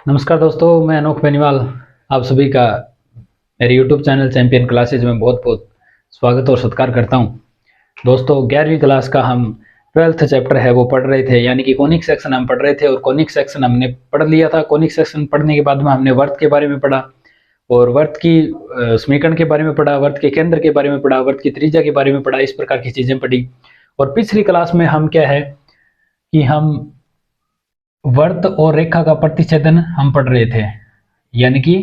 नमस्कार दोस्तों, मैं अनोख बेनीवाल आप सभी का मेरे YouTube चैनल चैंपियन क्लासेज में बहुत बहुत स्वागत और सत्कार करता हूं। दोस्तों 11वीं क्लास का हम 12th चैप्टर है वो पढ़ रहे थे, यानी कि कोनिक सेक्शन हम पढ़ रहे थे और कोनिक सेक्शन हमने पढ़ लिया था। कोनिक सेक्शन पढ़ने के बाद में हमने वर्त के बारे में पढ़ा और वर्त की समीकरण के बारे में पढ़ा, वर्त के केंद्र के बारे में पढ़ा, वर्त की त्रिज्या के बारे में पढ़ा, इस प्रकार की चीजें पढ़ी। और पिछली क्लास में हम क्या है कि हम वर्त और रेखा का प्रतिच्छेदन हम पढ़ रहे थे, यानी कि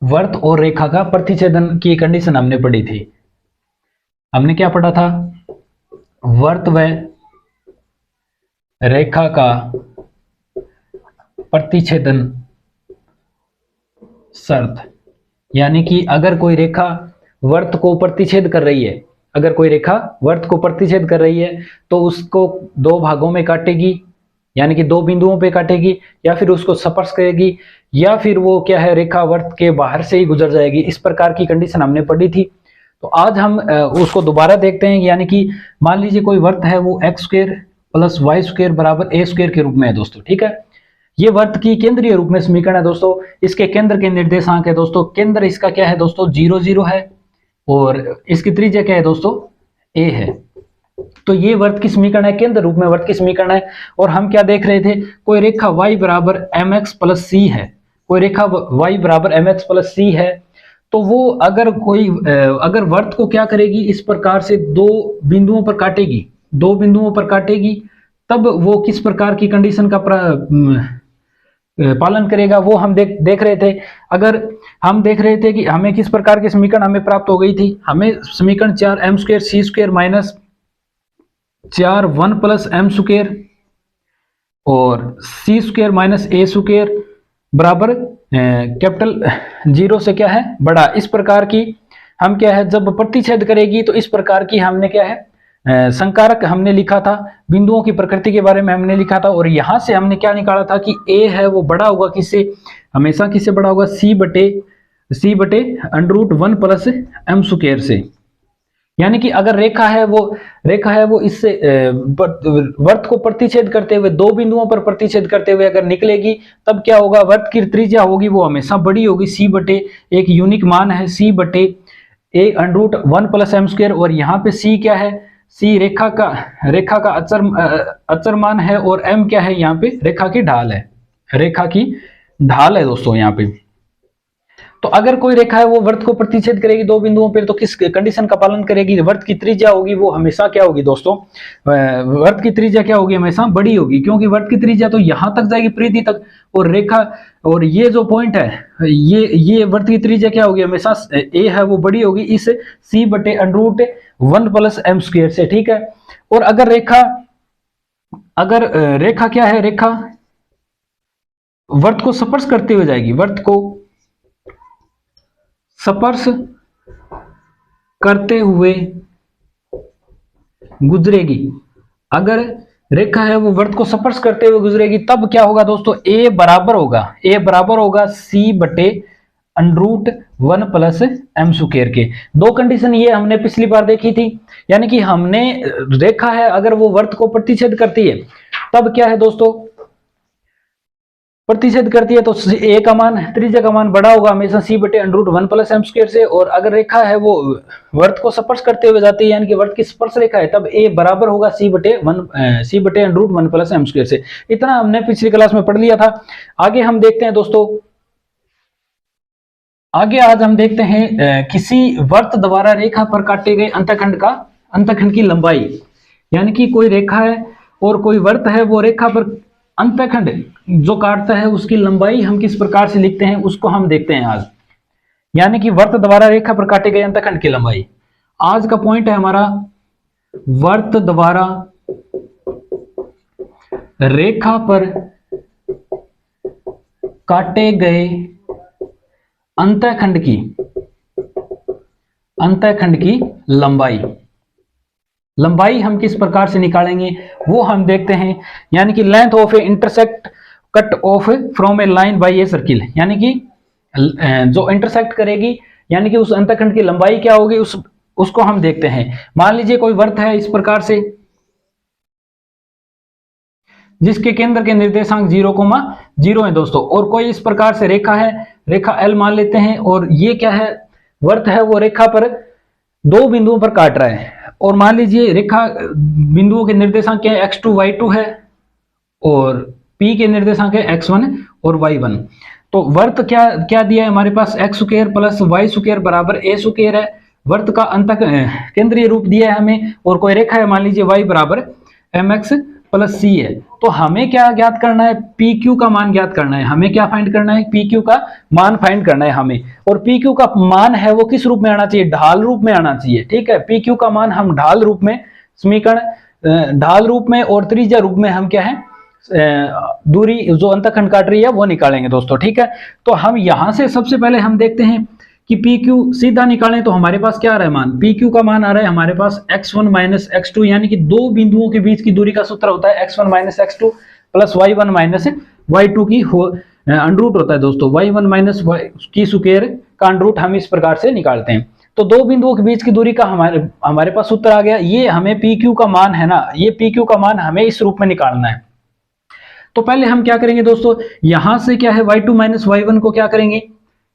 वर्त और रेखा का प्रतिच्छेदन की कंडीशन हमने पढ़ी थी। हमने क्या पढ़ा था? वर्त व रेखा का प्रतिच्छेदन शर्त, यानी कि अगर कोई रेखा वर्त को प्रतिच्छेद कर रही है, अगर कोई रेखा वर्त को प्रतिच्छेद कर रही है तो उसको दो भागों में काटेगी, यानी कि दो बिंदुओं पे काटेगी, या फिर उसको स्पर्श करेगी, या फिर वो क्या है रेखा वर्त के बाहर से ही गुजर जाएगी। इस प्रकार की कंडीशन हमने पढ़ी थी। तो आज हम उसको दोबारा देखते हैं। यानी कि मान लीजिए कोई वर्त है वो x square plus y square बराबर ए स्क्वायर के रूप में है दोस्तों, ठीक है। ये वर्त की केंद्रीय रूप में समीकरण है दोस्तों। इसके केंद्र के निर्देशांक है दोस्तों, केंद्र इसका क्या है दोस्तों 0 0 है और इसकी त्रिज्या क्या है दोस्तों ए है। तो ये वर्त की समीकरण है, केंद्र रूप में वर्त की समीकरण है। और हम क्या देख रहे थे? कोई रेखा y बराबर एम एक्स प्लस सी है, कोई रेखा y बराबर एम एक्स प्लस सी है। तो वो अगर वर्त को क्या करेगी, इस प्रकार से दो बिंदुओं पर काटेगी, दो बिंदुओं पर काटेगी, तब वो किस प्रकार की कंडीशन का पालन करेगा वो हम देख रहे थे। अगर हम देख रहे थे कि हमें किस प्रकार की समीकरण हमें प्राप्त हो गई थी, हमें समीकरण 4 m square C square minus 4 1 plus M square और C square minus A square बराबर कैपिटल 0 से क्या है बड़ा, इस प्रकार की हम क्या है जब प्रतिच्छेद करेगी तो इस प्रकार की हमने क्या है संकारक हमने लिखा था, बिंदुओं की प्रकृति के बारे में हमने लिखा था। और यहां से हमने क्या निकाला था कि ए है वो बड़ा होगा किससे, हमेशा किससे बड़ा होगा, सी बटे under root 1 plus M square से। यानी कि अगर रेखा है वो इससे वर्त को प्रतिच्छेद करते हुए, दो बिंदुओं पर प्रतिच्छेद करते हुए अगर निकलेगी, तब क्या होगा, वर्त की त्रिज्या होगी वो हमेशा बड़ी होगी, सी बटे एक यूनिक मान है सी बटे A under root 1 plus M square. और यहाँ पे सी क्या है, सी रेखा का अचर मान है और एम क्या है, यहाँ पे रेखा की ढाल है दोस्तों यहाँ पे। तो अगर कोई रेखा है वो वर्त को प्रतिच्छेद करेगी दो बिंदुओं पर, तो किस कंडीशन का पालन करेगी? वर्त की त्रिज्या होगी वो हमेशा क्या होगी दोस्तों, वर्त की त्रिज्या क्या होगी, हमेशा बड़ी होगी, क्योंकि वर्त की त्रिज्या तो यहां तक जाएगी परिधि तक, और रेखा और ये जो पॉइंट है ये वर्त की त्रिज्या क्या होगी, हमेशा ए है वो बड़ी होगी इस सी बटे under root 1 plus M square से, ठीक है। और अगर रेखा क्या है, रेखा वर्त को स्पर्श करते हुए जाएगी, वर्त को स्पर्श करते हुए गुजरेगी, अगर रेखा है वो वर्त को स्पर्श करते हुए गुजरेगी, तब क्या होगा दोस्तों, ए बराबर होगा सी बटे under root 1 plus M square के। दो कंडीशन ये हमने पिछली बार देखी थी। यानी कि हमने रेखा है अगर वो वर्त को प्रतिच्छेद करती है, तब क्या है दोस्तों, प्रतिच्छेद करती है तो ए का मान, त्रिज्या का मान बड़ा होगा हमेशा सी बटे under root 1 plus M square से। और अगर रेखा है वो वर्त को स्पर्श करते हुए जाती है, यानी कि वर्त की स्पर्श रेखा है, तब ए बराबर होगा सी बटे under root 1 plus M square से। इतना हमने पिछली क्लास में पढ़ लिया था। आगे हम देखते हैं दोस्तों, आगे आज हम देखते हैं किसी वर्त द्वारा रेखा पर काटे गए अंतखंड की लंबाई। यानी कि कोई रेखा है और कोई वर्त है, वो रेखा पर अंतखंड जो काटता है उसकी लंबाई हम किस प्रकार से लिखते हैं उसको हम देखते हैं आज। यानी कि वर्त द्वारा रेखा पर काटे गए अंतखंड की लंबाई। आज का पॉइंट है हमारा, वर्त द्वारा रेखा पर काटे गए अंतखंड की लंबाई हम किस प्रकार से निकालेंगे वो हम देखते हैं। यानी कि length of A intersect cut off from A line by a circle, यानी कि जो इंटरसेक्ट करेगी, यानी कि उस अंतखंड की लंबाई क्या होगी उसको हम देखते हैं। मान लीजिए कोई वर्त है इस प्रकार से, जिसके केंद्र के निर्देशांक 0,0 है दोस्तों। और कोई इस प्रकार से रेखा है, रेखा L मान लेते हैं, और ये क्या है, वर्त है, वो रेखा पर दो बिंदुओं पर काट रहा है। और मान लीजिए रेखा बिंदुओं के निर्देशांक क्या है, x2 y2 है, और P के निर्देशांक है x1 और y1। तो वर्त क्या क्या दिया है हमारे पास, x square plus y square बराबर a स्क्वायर है। वर्त का अंत केंद्रीय रूप दिया है हमें, और कोई रेखा है, मान लीजिए y बराबर mx प्लस c है। तो हमें क्या ज्ञात करना है, PQ का मान ज्ञात करना है। हमें क्या फाइंड करना है, PQ का मान फाइंड करना है हमें। और PQ का मान है वो किस रूप में आना चाहिए, ढाल रूप में आना चाहिए। ठीक है, PQ का मान हम ढाल रूप में, समीकरण ढाल रूप में और त्रिज्या रूप में हम क्या है, दूरी जो अंतःखंड काट रही है वो निकालेंगे दोस्तों। ठीक है, तो हम यहां से सबसे पहले हम देखते हैं कि PQ सीधा निकालें तो हमारे पास क्या आ रहा है मान, PQ का मान आ रहा है हमारे पास x1 माइनस x2, यानी कि दो बिंदुओं के बीच की दूरी का सूत्र होता है x1 minus x2 plus y1 minus y2 की अंडर रूट होता है दोस्तों। y1 माइनस y की स्क्वायर का अंडर रूट हम इस प्रकार से निकालते हैं। तो दो बिंदुओं के बीच की दूरी का हमारे पास सूत्र आ गया। ये हमें PQ का मान है ना, ये PQ का मान हमें इस रूप में निकालना है। तो पहले हम क्या करेंगे दोस्तों, यहां से क्या है, y2 माइनस y1 को क्या करेंगे,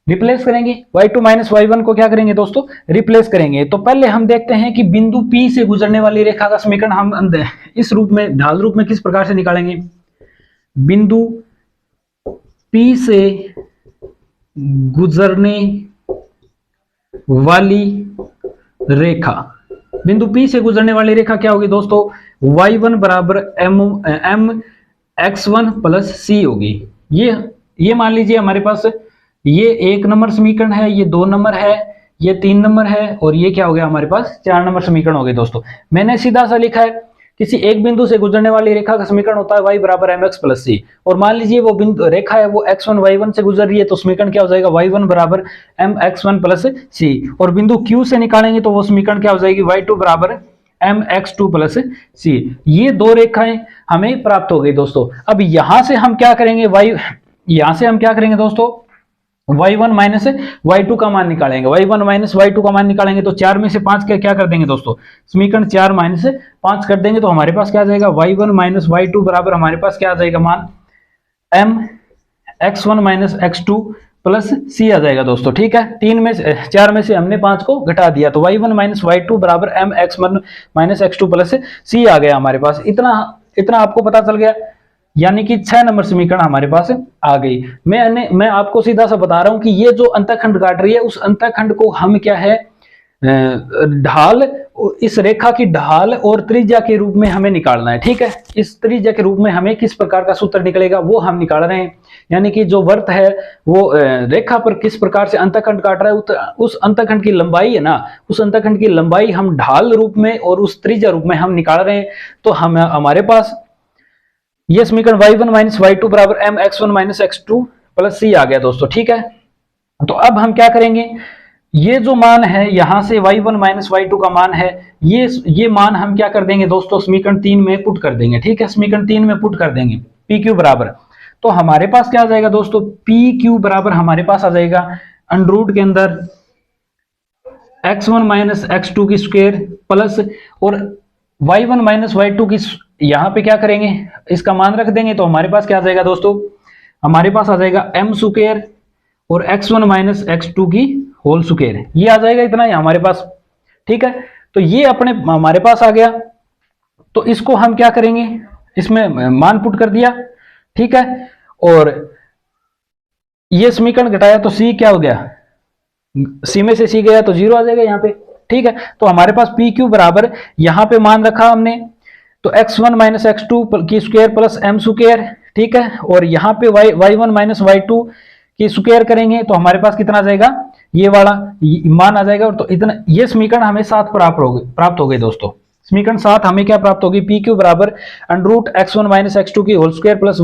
रिप्लेस करेंगे। y2 माइनस y1 को क्या करेंगे दोस्तों, रिप्लेस करेंगे। तो पहले हम देखते हैं कि बिंदु P से गुजरने वाली रेखा का समीकरण हम इस रूप में, ढाल रूप में किस प्रकार से निकालेंगे। बिंदु P से गुजरने वाली रेखा, बिंदु P से गुजरने वाली रेखा क्या होगी दोस्तों, y1 बराबर m x1 प्लस c होगी। ये मान लीजिए हमारे पास ये 1 नंबर समीकरण है, ये 2 नंबर है, ये 3 नंबर है, और ये क्या हो गया हमारे पास 4 नंबर समीकरण हो गए दोस्तों। मैंने सीधा सा लिखा है, किसी एक बिंदु से गुजरने वाली रेखा का समीकरण होता है y बराबर mx प्लस c। और मान लीजिए वो बिंदु रेखा है वो x1 y1 से गुजर रही है, तो समीकरण क्या हो जाएगा, y1 बराबर mx1 प्लस c। और बिंदु q से निकालेंगे तो वो समीकरण क्या हो जाएगी, y2 बराबर mx2 प्लस c। ये दो रेखाएं हमें प्राप्त हो गई दोस्तों। अब यहां से हम क्या करेंगे, यहां से हम क्या करेंगे दोस्तों, y1 माइनस y2 का मान निकालेंगे। y1 माइनस y2 का मान निकालेंगे तो 4 में से 5 क्या कर देंगे दोस्तों, समीकरण 4 माइनस 5 कर देंगे तो हमारे पास क्या आ जाएगा, y1 माइनस y2 बराबर हमारे पास क्या आ जाएगा मान, m x1 minus x2 plus c आ जाएगा दोस्तों। ठीक है, 4 में से हमने 5 को घटा दिया, तो y1 माइनस y2 बराबर m x1 minus x2 plus c आ गया हमारे पास। इतना आपको पता चल गया, यानी कि 6 नंबर समीकरण हमारे पास आ गई। मैं आपको सीधा सा बता रहा हूं कि ये जो अंतःखंड काट रही है, उस अंतःखंड को हम क्या है, ढाल, इस रेखा की ढाल और त्रिज्या के रूप में हमें निकालना है। ठीक है, इस त्रिज्या के रूप में हमें किस प्रकार का सूत्र निकलेगा वो हम निकाल रहे हैं। यानी कि जो वर्त है वो रेखा पर किस प्रकार से अंतःखंड काट रहा है, उस अंतःखंड की लंबाई है ना, उस अंतःखंड की लंबाई हम ढाल रूप में और उस त्रिज्या रूप में हम निकाल रहे हैं। तो हमारे पास ये समीकरण y1 माइनस y2 बराबर m x1 minus x2 plus c आ गया दोस्तों। ठीक है, तो अब हम क्या करेंगे, ये जो मान है यहां से y1 माइनस y2 का मान है, ये मान हम क्या कर देंगे दोस्तों, समीकरण 3 में पुट कर देंगे। ठीक है, समीकरण 3 में पुट कर देंगे PQ बराबर, तो हमारे पास क्या आ जाएगा दोस्तों, PQ बराबर हमारे पास आ जाएगा अंडर रूट के अंदर x1 माइनस x2 की स्क्वायर प्लस, और y1 माइनस y2 की, यहां पे क्या करेंगे, इसका मान रख देंगे तो हमारे पास क्या आ जाएगा दोस्तों, हमारे पास आ जाएगा m स्क्वायर और x1 माइनस x2 की होल स्क्वायर, ये आ जाएगा इतना ही हमारे पास। ठीक है, तो ये हमारे पास आ गया। तो इसको हम क्या करेंगे, इसमें मान पुट कर दिया। ठीक है, और ये समीकरण घटाया तो c क्या हो गया, c में से c गया तो 0 आ जाएगा यहाँ पे। ठीक है, तो हमारे पास PQ बराबर यहाँ पे मान रखा हमने, तो x1 माइनस x2 की स्क्वायर प्लस m स्क्वायर। ठीक है, और यहाँ पे y1 माइनस y2 की स्क्वायर करेंगे तो हमारे पास कितना आ जाएगा, ये वाला मान आ जाएगा। और तो इतना, ये समीकरण हमें 7 प्राप्त हो गए दोस्तों। समीकरण 7 हमें क्या प्राप्त होगी, PQ बराबर under root x1 minus x2 की whole square plus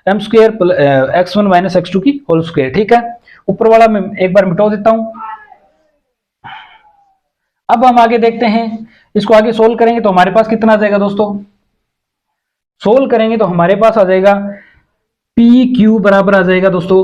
m square x1 minus x2 की होल स्क्वायर। ठीक है, ऊपर वाला मैं एक बार मिटा देता हूं। अब हम आगे देखते हैं, इसको आगे सोल्व करेंगे तो हमारे पास कितना आ जाएगा दोस्तों, सोल्व करेंगे तो हमारे पास आ जाएगा PQ बराबर आ जाएगा दोस्तों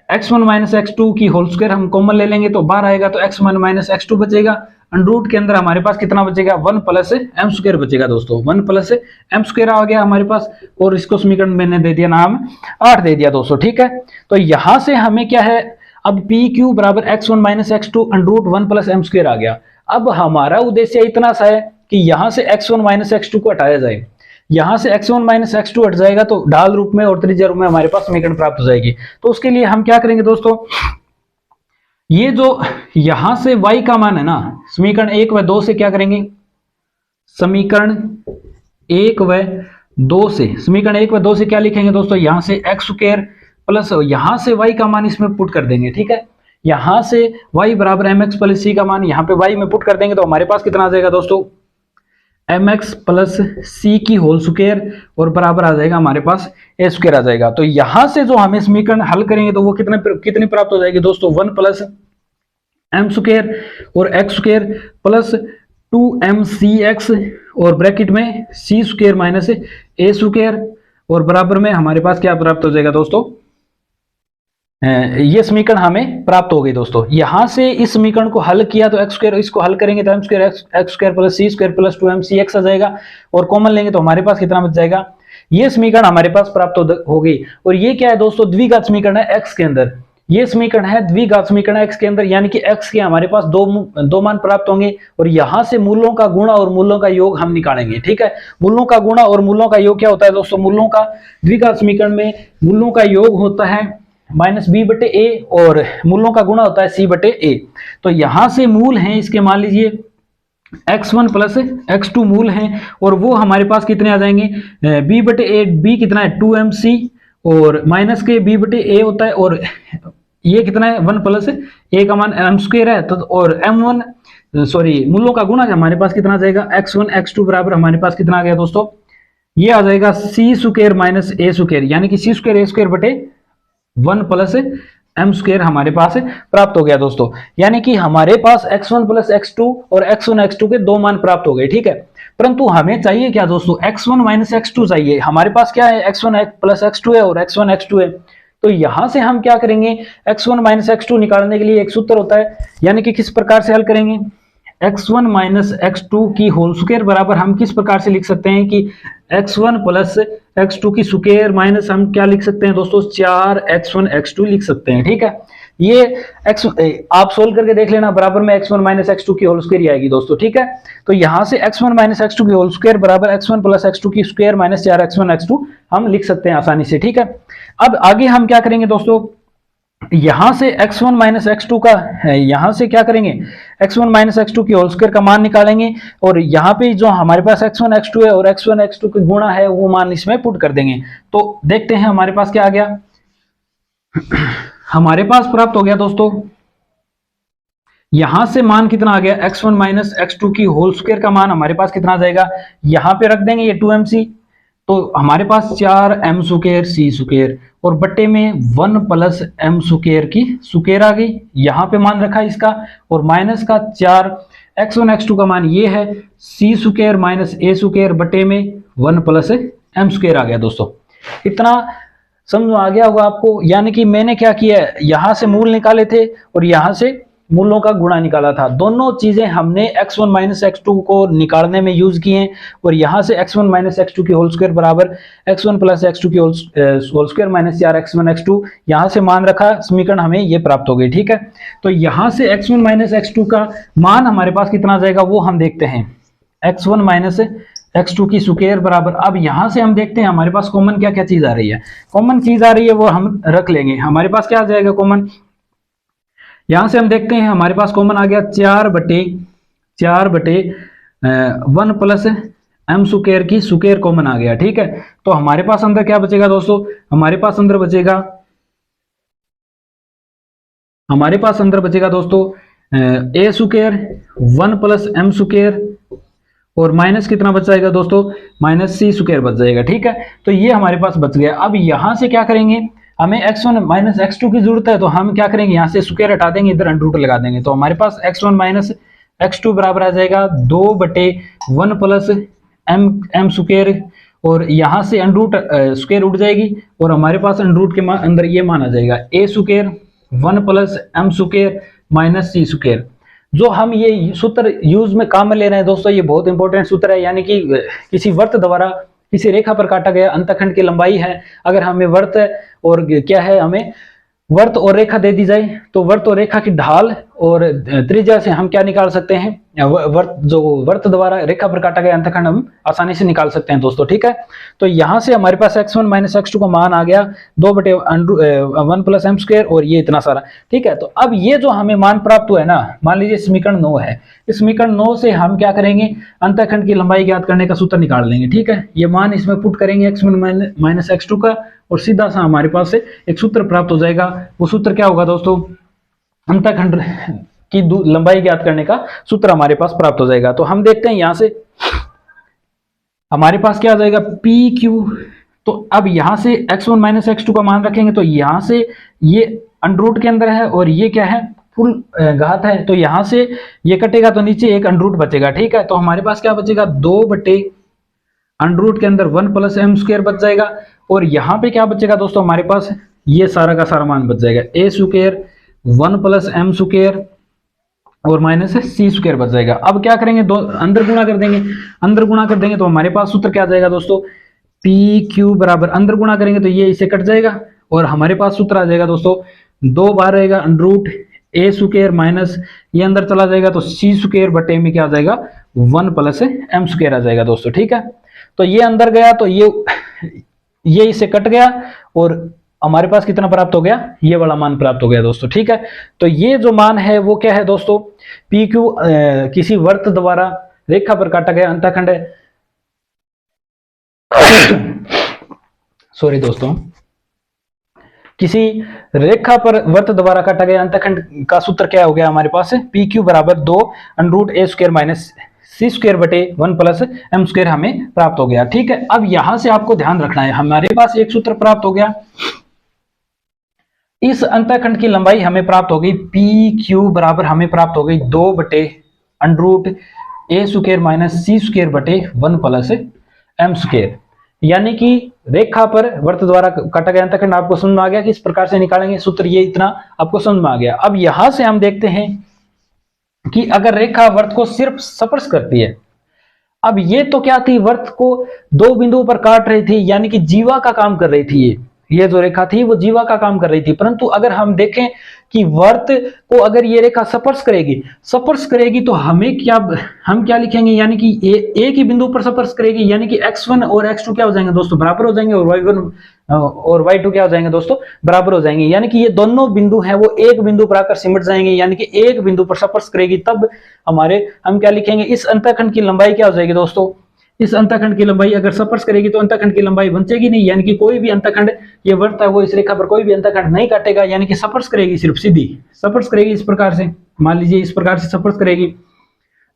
x1 माइनस एक्स टू की होल स्क्वायर हम कॉमन ले लेंगे तो बाहर आएगा, तो x1 माइनस एक्स2 बचेगा। अंडर रूट के अंदर हमारे पास कितना बचेगा, 1 प्लस एम स्क्वायर बचेगा दोस्तों, 1 प्लस एम स्क्वायर आ गया हमारे पास। और इसको समीकरण मैंने दे दिया नाम 8 दे दिया दोस्तों, ठीक है। तो यहां से हमें क्या है, अब पी क्यू बराबर x1 माइनस एक्स2 under root 1 plus M square आ गया। अब हमारा उद्देश्य इतना सा है कि यहां से x1 माइनस एक्स2 को हटाया जाए। यहां से x1 माइनस एक्स2 हट जाएगा तो ढाल रूप में और त्रिज्या रूप में हमारे पास समीकरण प्राप्त हो जाएगी। तो उसके लिए हम क्या करेंगे दोस्तों, ये जो यहां से y का मान है ना, समीकरण 1 व 2 से क्या करेंगे, समीकरण 1 व 2 से, समीकरण 1 व 2 से क्या लिखेंगे दोस्तों, यहां से एक्स स्क्वायर प्लस यहां से y का मान इसमें पुट कर देंगे, ठीक है। यहां से y बराबर mx प्लस c का मान यहां पे y में पुट कर देंगे तो हमारे पास कितना आ जाएगा दोस्तों, mx प्लस c की होल स्क्वायर और बराबर आ जाएगा हमारे पास a स्क्वायर आ जाएगा। तो यहां से जो हमें समीकरण हल करेंगे तो वो कितनी प्राप्त हो जाएगी दोस्तों, 1 प्लस एम स्क्वायर और एक्स स्क्वायर प्लस 2mcx और ब्रैकेट में c square minus a square और बराबर में हमारे पास क्या प्राप्त हो जाएगा दोस्तों, ये समीकरण हमें प्राप्त हो गई दोस्तों। यहां से इस समीकरण को हल किया तो एक्स स्क्वायर, इसको हल करेंगे तो M square x square plus C square plus 2mcx आ जाएगा और कॉमन लेंगे तो हमारे पास कितना बच जाएगा, ये समीकरण हमारे पास प्राप्त हो गई। और ये क्या है दोस्तों, द्विघात समीकरण है एक्स के अंदर, ये समीकरण है द्विघात समीकरण एक्स के अंदर, यानी कि एक्स के हमारे पास दो मान प्राप्त होंगे और यहां से मूलों का गुणा और मूलों का योग हम निकालेंगे, ठीक है। मूलों का गुणा और मूलों का योग क्या होता है दोस्तों, मूलों का द्विघात समीकरण में मूलों का योग होता है माइनस बी बटे ए और मूलों का गुणा होता है सी बटे ए। तो यहां से मूल हैं इसके, मान लीजिए x1 प्लस x2 मूल हैं और वो हमारे पास कितने आ जाएंगे, b बटे ए, b कितना है 2mc और माइनस के b बटे ए होता है और ये कितना है 1 प्लस ए का मान m स्क्वायर है। तो और m1 सॉरी मूलों का गुणा हमारे पास कितना आ जाएगा, x1 x2 बराबर हमारे पास कितना आ गया दोस्तों, ये आ जाएगा c square minus a square, यानी कि c स्क्वायर a स्क्वायर बटे 1 प्लस एम स्क्वायर हमारे पास प्राप्त हो गया दोस्तों। यानी कि हमारे पास x1 प्लस x2 और x1 x2 के दो मान प्राप्त हो गए, ठीक है। परंतु हमें चाहिए क्या दोस्तों, x1 माइनस x2 चाहिए। हमारे पास क्या है, x1 प्लस x2 है और x1 x2 है। तो यहां से हम क्या करेंगे, x1 माइनस x2 निकालने के लिए एक सूत्र होता है, यानी कि किस प्रकार से हल करेंगे, x1 माइनस x2 की होल स्क्वायर बराबर हम किस प्रकार से लिख सकते हैं कि x1 प्लस x2 की स्क्वायर माइनस हम क्या लिख सकते हैं दोस्तों, 4x1 x2 लिख सकते हैं, ठीक है। ये x आप सोल्व करके देख लेना, बराबर में x1 माइनस x2 की होल स्क्वायर ही आएगी दोस्तों, ठीक है। तो यहां से x1 माइनस x2 की होल स्क्वायर बराबर x1 प्लस x2 की स्क्वायर माइनस 4x1 x2 हम लिख सकते हैं आसानी से, ठीक है। अब आगे हम क्या करेंगे दोस्तों, यहां से x1 माइनस x2 का यहां से क्या करेंगे, x1 माइनस x2 की होल स्क्वायर का मान निकालेंगे और यहां पे जो हमारे पास x1 x2 है और x1 x2 की गुणा है वो मान इसमें पुट कर देंगे। तो देखते हैं हमारे पास क्या आ गया, हमारे पास प्राप्त हो गया दोस्तों, यहां से मान कितना आ गया, x1 माइनस x2 की होल स्क्वायर का मान हमारे पास कितना आ जाएगा, यहां पे रख देंगे ये 2mc, तो हमारे पास 4m स्क्वायर c स्क्वायर और बट्टे में 1 प्लस m स्क्वायर की स्क्वायर आ गई, यहां पे मान रखा इसका और माइनस का 4 x1 x2 का मान ये है c square minus a square बट्टे में 1 प्लस m स्क्वायर आ गया दोस्तों। इतना समझ में आ गया होगा आपको। यानी कि मैंने क्या किया, यहां से मूल निकाले थे और यहां से मूलों का गुणा निकाला था, दोनों चीजें हमने x1 माइनस x2 को निकालने में यूज की हैं और यहां से x1 माइनस x2 की होल स्क्वायर बराबर x1 प्लस x2 की whole square minus 4x1 x2 यहां से मान रखा, समीकरण हमें ये प्राप्त हो गई, ठीक है। तो यहां से x1 माइनस x2 का मान हमारे पास कितना आ जाएगा वो हम देखते हैं, x1 माइनस x2 की स्क्वायर बराबर, अब यहां से हम देखते हैं हमारे पास कॉमन क्या क्या चीज आ रही है, कॉमन चीज आ रही है वो हम रख लेंगे। हमारे पास क्या आ जाएगा कॉमन, यहां से हम देखते हैं हमारे पास कॉमन आ गया 4 बटे 1 प्लस एम स्क्वायर की स्क्वायर कॉमन आ गया, ठीक है। तो हमारे पास अंदर क्या बचेगा दोस्तों, हमारे पास अंदर बचेगा दोस्तों ए स्क्वायर 1 प्लस एम स्क्वायर और माइनस कितना बच जाएगा दोस्तों, माइनस सी स्क्वायर बच जाएगा, ठीक है। तो ये हमारे पास बच गया। अब यहां से क्या करेंगे, हमें x1 माइनस x2 की जरूरत है तो हम क्या करेंगे, यहां से स्क्वायर हटा देंगे, इधर अंडर रूट लगा देंगे। तो हमारे पास x1 माइनस x2 बराबर आ जाएगा 2 बटे 1 प्लस एम स्क्वायर और यहाँ से अंडरूट स्क्वायर उठ जाएगी और हमारे पास अंडरूट के अंदर ये मान आ जाएगा A square 1 plus M square minus C square. जो हम ये सूत्र यूज में काम में ले रहे हैं दोस्तों, ये बहुत इंपॉर्टेंट सूत्र है, यानी कि किसी वर्त द्वारा किसी रेखा पर काटा गया अंतखंड की लंबाई है। अगर हमें वर्त और क्या है, हमें वर्त और रेखा दे दी जाए तो वर्त और रेखा की ढाल और त्रिज्या से हम क्या निकाल सकते हैं, वर्त द्वारा रेखा पर काटा गया अंतखंड हम आसानी से निकाल सकते हैं दोस्तों। ठीक है, तो यहां से हमारे पास x1 माइनस x2 का मान आ गया 2/1 प्लस एम स्क्वायर और ये इतना सारा। ठीक है, तो अब ये जो हमें मान प्राप्त हुआ है ना, मान लीजिए समीकरण 9 है, इस समीकरण 9 से हम क्या करेंगे, अंतखंड की लंबाई ज्ञात करने का सूत्र निकाल लेंगे। ठीक है, ये मान इसमें पुट करेंगे x1 माइनस x2 का और सीधा सा हमारे पास से एक सूत्र प्राप्त हो जाएगा। वो सूत्र क्या होगा दोस्तों, अंतखंड की लंबाई ज्ञात करने का सूत्र हमारे पास प्राप्त हो जाएगा। तो हम देखते हैं यहां से हमारे पास क्या आ जाएगा पी क्यू। तो अब यहां से x1 माइनस x2 का मान रखेंगे तो यहां से ये अंडरूट के अंदर है और ये क्या है, फुल घात है, तो यहां से ये कटेगा तो नीचे एक अंडरूट बचेगा। ठीक है, तो हमारे पास क्या बचेगा, 2/अंडरूट के अंदर 1 प्लस एम स्क्वायर बच जाएगा और यहां पे क्या बचेगा दोस्तों, हमारे पास ये सारा का सारा मान बच जाएगा A square 1 plus M square और माइनस सी स्क्वायर बच जाएगा। अब क्या करेंगे, दो अंदर गुणा कर देंगे, अंदर गुणा कर देंगे तो हमारे पास सूत्र क्या आ जाएगा दोस्तों, पी क्यू बराबर अंदर गुणा करेंगे तो ये इसे कट जाएगा और हमारे पास सूत्र आ जाएगा दोस्तों, 2 बार रहेगा अंडरूट ए स्क्वायर माइनस ये अंदर चला जाएगा तो सी स्क्वायर बटे में क्या आ जाएगा 1 प्लस एम स्क्वायर आ जाएगा दोस्तों। ठीक है, तो ये अंदर गया तो ये इसे कट गया और हमारे पास कितना प्राप्त हो गया, ये वाला मान प्राप्त हो गया दोस्तों। ठीक है, तो ये जो मान है वो क्या है दोस्तों, पी क्यू किसी वर्त द्वारा रेखा पर काटा गया अंतखंड है। सॉरी दोस्तों, किसी रेखा पर वर्त द्वारा काटा गया अंतखंड का सूत्र क्या हो गया हमारे पास, पी क्यू बराबर 2 अंडरूट ए स्क्वायर माइनस सी स्क्वायर बटे 1 प्लस एम स्क्वायर हमें प्राप्त हो गया। ठीक है, अब यहां से आपको ध्यान रखना है, हमारे पास एक सूत्र प्राप्त हो गया, इस अंतखंड की लंबाई हमें प्राप्त हो गई पी क्यू बराबर हमें प्राप्त हो गई 2/अंडरूट ए स्क्वायर माइनस सी स्क्वायर बटे 1 प्लस एम स्क्वायर। यानी कि रेखा पर वर्त द्वारा काटा गया अंतखंड आपको समझ में आ गया कि इस प्रकार से निकालेंगे सूत्र, ये इतना आपको समझ में आ गया। अब यहां से हम देखते हैं कि अगर रेखा वर्त को सिर्फ स्पर्श करती है, अब ये तो क्या थी, वर्त को 2 बिंदुओं पर काट रही थी, यानी कि जीवा का काम कर रही थी, ये जो रेखा थी वो जीवा का काम कर रही थी। परंतु अगर हम देखें कि वर्त को अगर ये रेखा स्पर्श करेगी तो हम क्या लिखेंगे, यानी कि एक ही बिंदु पर स्पर्श करेगी, यानी कि x1 और x2 क्या हो जाएंगे दोस्तों, बराबर हो जाएंगे और y1 और y2 क्या हो जाएंगे दोस्तों, बराबर हो जाएंगे। यानी कि ये दोनों बिंदु हैं वो एक बिंदु पर आकर सिमट जाएंगे, यानी कि एक बिंदु पर स्पर्श करेगी, तब हम क्या लिखेंगे, इस अंतखंड की लंबाई क्या हो जाएगी दोस्तों, इस अंतखंड की लंबाई अगर स्पर्श करेगी तो अंतखंड की लंबाई बचेगी नहीं, यानी कि कोई भी अंतखंड ये वर्त है वो इस रेखा पर कोई भी अंतखंड नहीं काटेगा, यानी कि स्पर्श करेगी, सिर्फ सीधी स्पर्श करेगी इस प्रकार से, मान लीजिए इस प्रकार से स्पर्श करेगी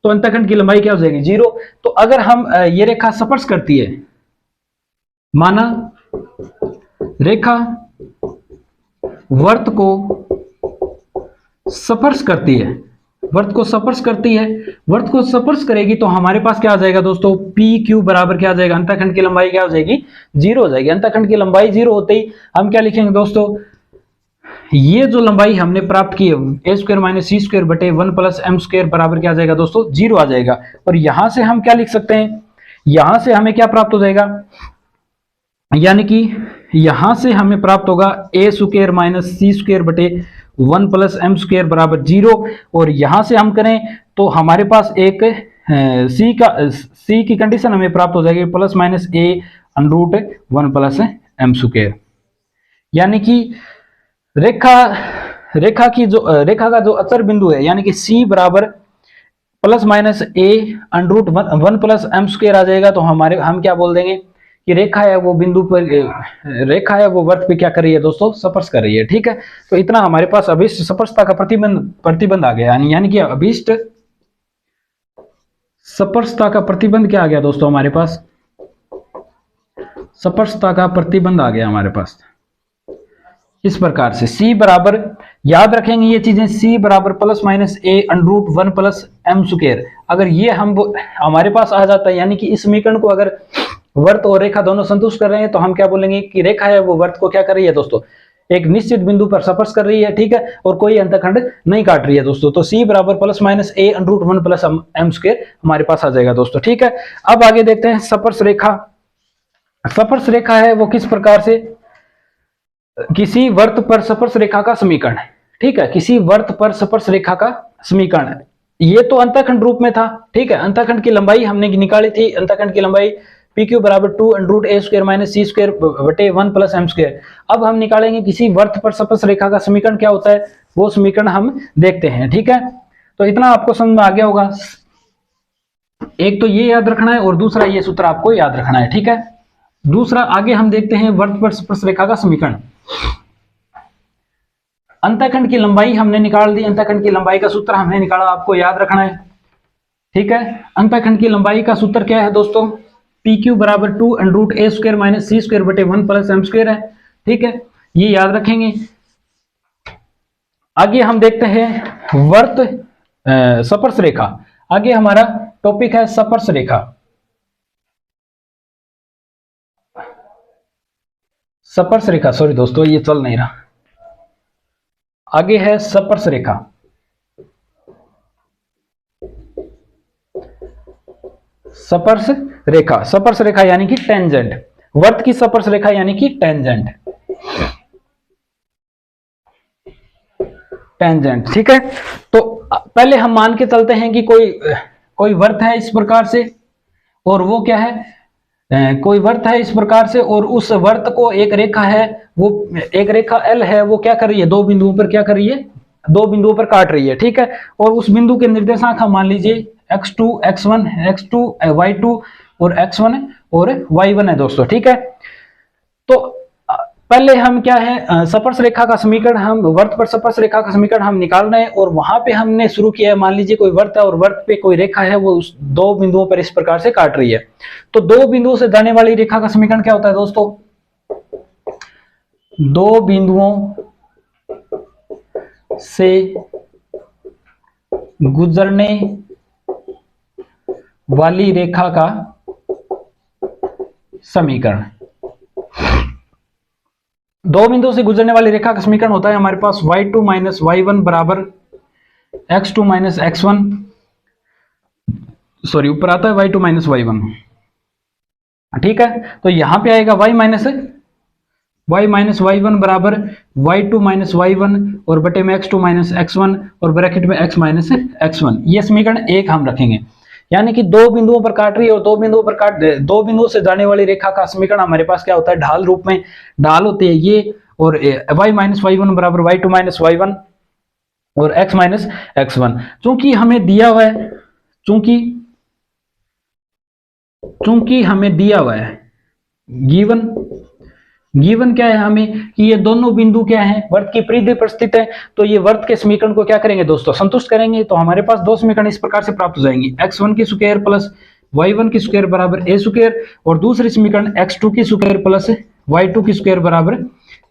तो अंतखंड की लंबाई क्या हो जाएगी 0। तो अगर हम ये रेखा स्पर्श करती है, माना रेखा वर्त को स्पर्श करती है, वर्त को स्पर्श करेगी तो हमारे पास क्या आ जाएगा दोस्तों, पी क्यू बराबर क्या आ जाएगा, अंतखंड की लंबाई क्या हो जाएगी 0 हो जाएगी। अंतखंड की लंबाई 0 होते ही हम क्या लिखेंगे दोस्तों, ये जो लंबाई हमने प्राप्त की है a square minus C square बटे 1 प्लस एम स्क्वायर बराबर क्या आ जाएगा दोस्तों 0 आ जाएगा। और यहां से हम क्या लिख सकते हैं, यहां से हमें क्या प्राप्त हो जाएगा, यानी कि यहां से हमें प्राप्त होगा ए स्क्वायर माइनस सी स्क्वायर बटे 1 प्लस एम स्क्वायर बराबर 0। और यहां से हम करें तो हमारे पास एक सी की कंडीशन हमें प्राप्त हो जाएगी प्लस माइनस ए अंडरूट 1 प्लस एम स्क्वायर। यानी कि रेखा का जो अचर बिंदु है, यानी कि सी बराबर प्लस माइनस ए अंडरूट 1 प्लस एम स्क्वायर आ जाएगा। तो हम क्या बोल देंगे कि रेखा है वो बिंदु पर, रेखा है वो वर्त पे क्या कर रही है दोस्तों, स्पर्श कर रही है। ठीक है, तो इतना हमारे पास अभीष्ट स्पर्शता का प्रतिबंध आ गया, यानी कि अभीष्ट स्पर्शता का प्रतिबंध क्या आ गया दोस्तों, हमारे पास स्पर्शता का प्रतिबंध आ गया हमारे पास इस प्रकार से। C बराबर, याद रखेंगे ये चीजें, C बराबर प्लस माइनस ए अंडरूट 1 प्लस एम स्क्वायर। अगर ये हमारे पास आ जाता है, यानी कि इस समीकरण को अगर वर्त और रेखा दोनों संतुष्ट कर रहे हैं तो हम क्या बोलेंगे कि रेखा है वो वर्त को क्या कर रही है दोस्तों, एक निश्चित बिंदु पर स्पर्श कर रही है, ठीक है, और कोई अंतखंड नहीं काट रही है दोस्तों। तो C बराबर plus minus a under root 1 plus m square हमारे पास आ जाएगा दोस्तों, ठीक है। अब आगे देखते हैं स्पर्श रेखा। स्पर्श रेखा है वो किस प्रकार से, किसी वर्त पर स्पर्श रेखा का समीकरण, ठीक है, किसी वर्त पर स्पर्श रेखा का समीकरण। ये तो अंतखंड रूप में था, ठीक है, अंतखंड की लंबाई हमने निकाली थी, अंतखंड की लंबाई PQ बराबर 2 under root a square minus C square बटे 1 प्लस m स्क्वायर। अब हम निकालेंगे किसी वर्त पर स्पर्श रेखा का समीकरण क्या होता है, वो समीकरण हम देखते हैं, ठीक है। तो इतना आपको समझ में आ गया होगा। एक तो ये याद रखना है और दूसरा ये सूत्र आपको याद रखना है, ठीक है। दूसरा आगे हम देखते हैं वर्त पर स्पर्श रेखा का समीकरण। अंतखंड की लंबाई हमने निकाल दी, अंतखंड की लंबाई का सूत्र हमने निकाला, आपको याद रखना है, ठीक है। अंतखंड की लंबाई का सूत्र क्या है दोस्तों, PQ बराबर 2 under root a square minus C square बटे 1 प्लस m स्क्वायर है, ठीक है, ये याद रखेंगे। आगे हम देखते हैं वर्त स्पर्श रेखा। आगे हमारा टॉपिक है स्पर्श रेखा। स्पर्श रेखा, सॉरी दोस्तों ये चल नहीं रहा, आगे है स्पर्श रेखा। स्पर्श रेखा, स्पर्श रेखा यानी कि टेंजेंट, वर्त की स्पर्श रेखा यानी कि टेंजेंट, टेंजेंट, ठीक है। तो पहले हम मान के चलते हैं कि कोई वर्त है इस प्रकार से, और वो क्या है, कोई वर्त है इस प्रकार से, और उस वर्त को एक रेखा है, वो एक रेखा L है, वो क्या कर रही है, दो बिंदुओं पर क्या कर रही है, दो बिंदुओं पर काट रही है, ठीक है। और उस बिंदु के निर्देशांक हम मान लीजिए x2 x1 x2 y2 और x1 और y1 है दोस्तों, ठीक है। तो पहले हम क्या है, स्पर्श रेखा का समीकरण, हम वर्त पर स्पर्श रेखा का समीकरण हम निकाल रहे हैं, और वहां पे हमने शुरू किया है, मान लीजिए कोई वर्त है और वर्त पे कोई रेखा है, वो उस दो बिंदुओं पर इस प्रकार से काट रही है। तो दो बिंदुओं से जाने वाली रेखा का समीकरण क्या होता है दोस्तों, दो बिंदुओं से गुजरने वाली रेखा का समीकरण, दो बिंदुओं से गुजरने वाली रेखा का समीकरण होता है हमारे पास y2 माइनस y1 बराबर x2 माइनस x1, सॉरी ऊपर आता है y2 माइनस y1, ठीक है। तो यहां पे आएगा y माइनस y1 बराबर y2 माइनस y1 और बटे में x2 माइनस x1 और ब्रैकेट में x माइनस x1। ये समीकरण एक हम रखेंगे, यानी कि दो बिंदुओं पर काट रही है और दो बिंदुओं से जाने वाली रेखा का समीकरण हमारे पास क्या होता है, ढाल रूप में, ढाल होती है ये, और y माइनस y1 बराबर y2 माइनस y1 और x माइनस x1। चूंकि हमें दिया हुआ है, चूंकि हमें दिया हुआ है गिवन क्या है हमें, कि ये दोनों बिंदु क्या है, वर्त की परिधि पर स्थित है, तो ये वर्त के समीकरण को क्या करेंगे दोस्तों, संतुष्ट करेंगे। तो हमारे पास दो समीकरण इस प्रकार से प्राप्त हो जाएंगे, x1 की स्क्वायर प्लस y1 की स्क्वायर बराबर a स्क्वायर, और दूसरी समीकरण x2 की स्क्वायर प्लस y2 की स्क्वायर बराबर